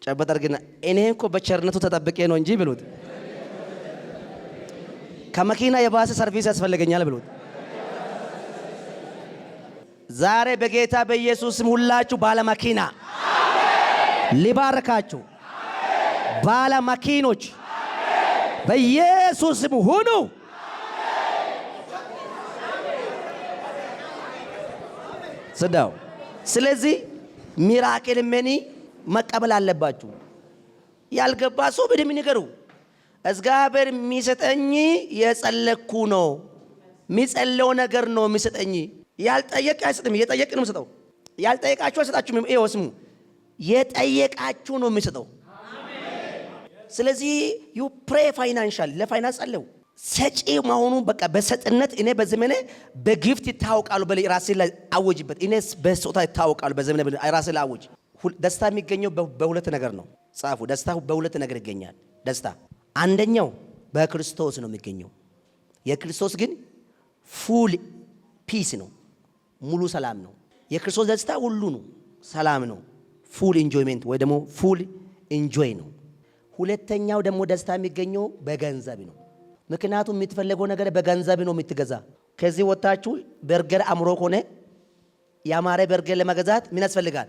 ጨበጥ አድርግና እኔ እኮ በቸርነቱ ተጠብቄ ነው እንጂ ብሉት። ከመኪና የባሰ ሰርቪስ ያስፈልገኛል ብሉት። ዛሬ በጌታ በኢየሱስም ሁላችሁ ባለ መኪና ሊባርካችሁ፣ ባለ መኪኖች በኢየሱስም ሁኑ። ስዳው። ስለዚህ ሚራክል መኒ መቀበል አለባችሁ። ያልገባ ሰው በደም ይነገሩ። እግዚአብሔር የሚሰጠኝ የጸለኩ ነው፣ የሚጸለው ነገር ነው የሚሰጠኝ። ያልጠየቅ አይሰጥም፣ የጠየቅ ነው የሚሰጠው። ያልጠየቃችሁ አይሰጣችሁም። ይሄው ስሙ፣ የጠየቃችሁ ነው የሚሰጠው። ስለዚህ ዩ ፕሬ ፋይናንሻል፣ ለፋይናንስ ጸልዩ። ሰጪ መሆኑ በቃ በሰጥነት እኔ በዘመኔ በጊፍት ይታወቃሉ። በራሴ ላይ አወጅበት። እኔ በስጦታ ይታወቃሉ በዘመኔ ራሴ ላይ አወጅ። ደስታ የሚገኘው በሁለት ነገር ነው። ጻፉ። ደስታ በሁለት ነገር ይገኛል። ደስታ አንደኛው በክርስቶስ ነው የሚገኘው። የክርስቶስ ግን ፉል ፒስ ነው፣ ሙሉ ሰላም ነው። የክርስቶስ ደስታ ሁሉ ነው፣ ሰላም ነው፣ ፉል ኢንጆይመንት ወይ ደግሞ ፉል ኢንጆይ ነው። ሁለተኛው ደግሞ ደስታ የሚገኘው በገንዘብ ነው። ምክንያቱም የምትፈልገው ነገር በገንዘብ ነው የምትገዛ። ከዚህ ወጣችሁ በርገር አምሮ ሆነ ያማረ በርገር ለመገዛት ምን ያስፈልጋል?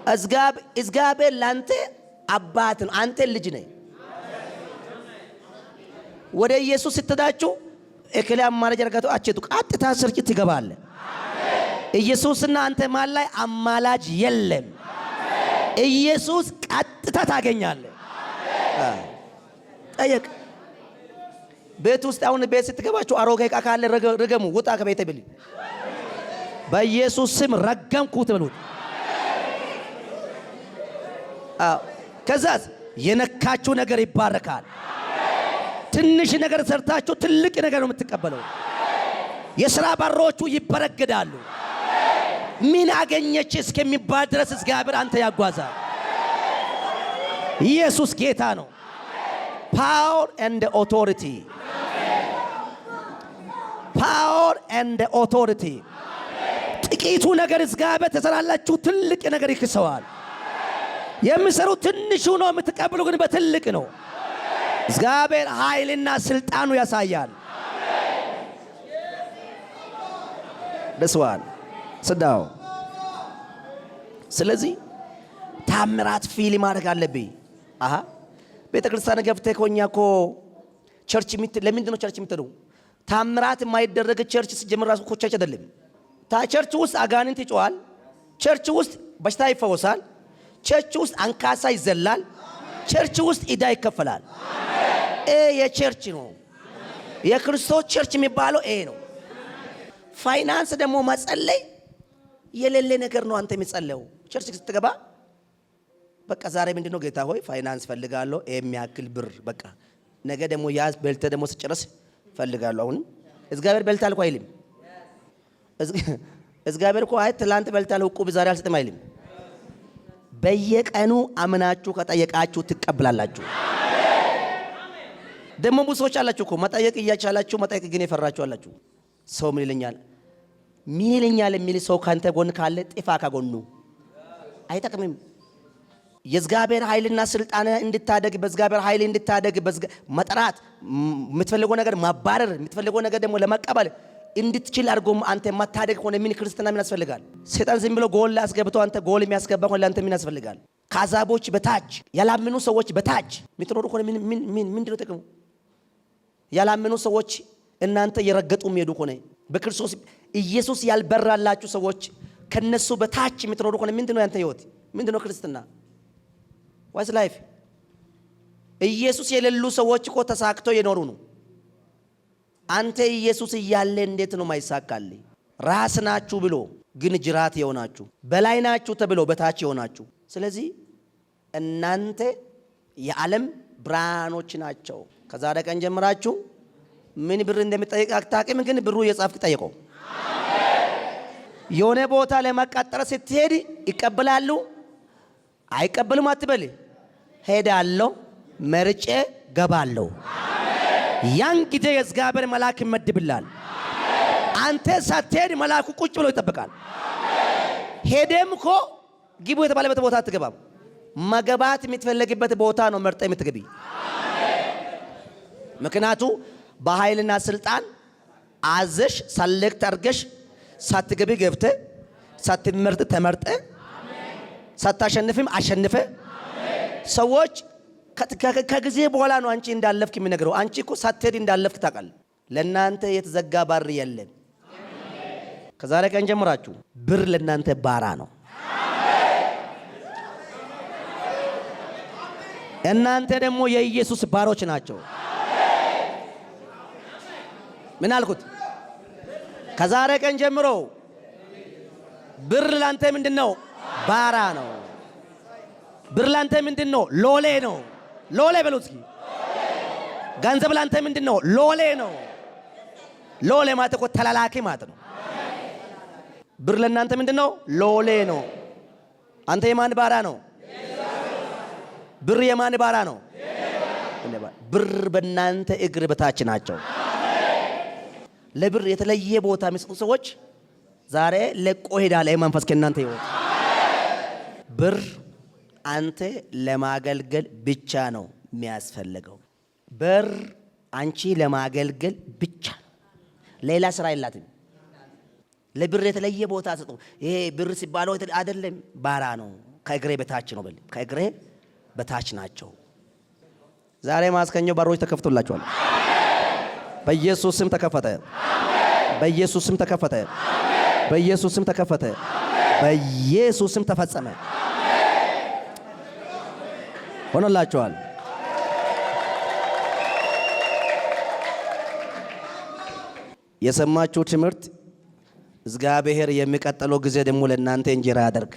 እግዚአብሔር ላንተ አባት ነው። አንተ ልጅ ነህ። ወደ ኢየሱስ ስትዳችሁ እከሌ አማላጅ አርጋቱ አቸቱ ቀጥታ ስርጭት ትገባለህ። ኢየሱስና አንተ ማል ላይ አማላጅ የለም። ኢየሱስ ቀጥታ ታገኛለህ። ጠየቅ። ቤት ውስጥ አሁን ቤት ስትገባችሁ አሮጌ ዕቃ ካለ ረገሙ፣ ውጣ ከቤቴ ብል። በኢየሱስ ስም ረገምኩት ብሉት። ከዛስ የነካችሁ ነገር ይባረካል። ትንሽ ነገር ሰርታችሁ ትልቅ ነገር ነው የምትቀበለው። የሥራ በሮቹ ይበረግዳሉ። ምን አገኘች እስከሚባል ድረስ እግዚአብሔር አንተ ያጓዛል። ኢየሱስ ጌታ ነው። ፓወር ኤንድ ኦቶሪቲ፣ ፓወር ኤንድ ኦቶሪቲ። ጥቂቱ ነገር እግዚአብሔር ተሰራላችሁ፣ ትልቅ ነገር ይክሰዋል። የሚሰሩ ትንሹ ነው፣ የምትቀበሉ ግን በትልቅ ነው። እግዚአብሔር ኃይልና ስልጣኑ ያሳያል። ደስዋል ስዳው። ስለዚህ ታምራት ፊል ማድረግ አለብኝ። ቤተ ክርስቲያን ገብተህ ኮኛ እኮ ቸርች ለምንድን ነው ቸርች የምትሄዱ? ታምራት የማይደረግ ቸርች ሲጀምር ራሱ እኮ ቸርች አይደለም። ቸርች ውስጥ አጋንንት ይጮሃል። ቸርች ውስጥ በሽታ ይፈወሳል። ቸርች ውስጥ አንካሳ ይዘላል። ቸርች ውስጥ ዕዳ ይከፈላል። የቸርች ነው። የክርስቶስ ቸርች የሚባለው ነው። ፋይናንስ ደግሞ መጸለይ የሌለ ነገር ነው። አንተ የሚጸለየው ቸርች ስትገባ በቃ ዛሬ ምንድነው ጌታ ሆይ ፋይናንስ ፈልጋለሁ፣ የሚያክል ብር በቃ ነገ ደግሞ ያዝ በልተ ደግሞ ስጨርስ ፈልጋለሁ። አሁን እግዚአብሔር በልታል እኮ አይልም። እግዚአብሔር እኮ አይ ትላንት በልታል እኮ ዛሬ አልሰጥም አይልም። በየቀኑ አምናችሁ ከጠየቃችሁ ትቀበላላችሁ። ደግሞ ብዙ ሰዎች አላችሁ እኮ መጠየቅ እያቻላችሁ መጠየቅ ግን የፈራችሁ አላችሁ። ሰው ምን ይለኛል የሚል ሰው ካንተ ጎን ካለ ጥፋ ከጎኑ አይጠቅምም። የእግዚአብሔር ኃይልና ስልጣን እንድታደግ በእግዚአብሔር ኃይል እንድታደግ መጥራት የምትፈልገው ነገር ማባረር የምትፈልገው ነገር ደግሞ ለመቀበል እንድትችል አድርጎ አንተ ማታደግ ሆነ ምን ክርስትና ምን ያስፈልጋል? ሰይጣን ዝም ብሎ ጎል አስገብቶ አንተ ጎል የሚያስገባ ሆነ ለአንተ ምን ያስፈልጋል? ከአዛቦች በታች ያላመኑ ሰዎች በታች ምትኖሩ ሆነ ምንድነው ጥቅሙ? ያላመኑ ሰዎች እናንተ የረገጡ የሚሄዱ ሆነ በክርስቶስ ኢየሱስ ያልበራላችሁ ሰዎች ከነሱ በታች ምትኖሩ ሆነ ምንድነው ያንተ ህይወት? ምንድነው ክርስትና? ዋይስ ላይፍ? ኢየሱስ የሌሉ ሰዎች እኮ ተሳክተው የኖሩ ነው። አንተ ኢየሱስ እያለ እንዴት ነው ማይሳካልኝ? ራስ ናችሁ ብሎ ግን ጅራት የሆናችሁ፣ በላይ ናችሁ ተብሎ በታች የሆናችሁ። ስለዚህ እናንተ የዓለም ብርሃኖች ናቸው። ከዛሬ ቀን ጀምራችሁ ምን ብር እንደምትጠይቅ አታውቅም፣ ግን ብሩ የጻፍክ ጠይቀው። የሆነ ቦታ ለመቀጠር ስትሄድ ይቀበላሉ አይቀበሉም አትበል። ሄዳለሁ መርጬ ገባለሁ። ያን ጊዜ የእግዚአብሔር መልአክ ይመድብላል። አንተ ሳትሄድ መልአኩ ቁጭ ብሎ ይጠብቃል። ሄደም እኮ ግቡ የተባለበት ቦታ አትገባም። መገባት የምትፈልግበት ቦታ ነው መርጠ የምትገቢ። ምክንያቱ በኃይልና ስልጣን አዘሽ ሰለክት አርገሽ ሳትገቢ ገብተ ሳትመርጥ ተመርጠ ሳታሸንፍም አሸንፈ ሰዎች ከጊዜ በኋላ ነው አንቺ እንዳለፍክ የሚነግረው። አንቺ እኮ ሳትሄድ እንዳለፍክ ታውቃለህ። ለእናንተ የተዘጋ ባር የለም። ከዛሬ ቀን ጀምራችሁ ብር ለእናንተ ባራ ነው። እናንተ ደግሞ የኢየሱስ ባሮች ናቸው። ምን አልኩት? ከዛሬ ቀን ጀምሮ ብር ላንተ ምንድነው? ባራ ነው። ብር ላንተ ምንድነው? ሎሌ ነው። ሎሌ በሉት እስኪ። ገንዘብ ላንተ ምንድነው? ሎሌ ነው። ሎሌ ማለት እኮ ተላላኪ ማለት ነው። ብር ለእናንተ ምንድነው? ሎሌ ነው። አንተ የማን ባራ ነው? ብር የማን ባራ ነው? ብር በእናንተ እግር በታች ናቸው። ለብር የተለየ ቦታ የሚሰጡ ሰዎች ዛሬ ለቆ ሄዳለ። መንፈስ ከእናንተ ይወጣ። ብር አንተ ለማገልገል ብቻ ነው የሚያስፈልገው። ብር አንቺ ለማገልገል ብቻ ነው፣ ሌላ ስራ የላትም። ለብር የተለየ ቦታ ሰጡ። ይሄ ብር ሲባለው አይደለም፣ ባራ ነው። ከእግሬ በታች ነው በል። ከእግሬ በታች ናቸው። ዛሬ ማስከኞ በሮች ተከፍቶላችኋል። በኢየሱስ ስም ተከፈተ። በኢየሱስ ስም ተከፈተ። በኢየሱስ ስም ተከፈተ። በኢየሱስ ስም ተፈጸመ። ሆነላችኋል። የሰማችሁ ትምህርት እግዚአብሔር የሚቀጥለው ጊዜ ደግሞ ለእናንተ እንጀራ ያደርግ።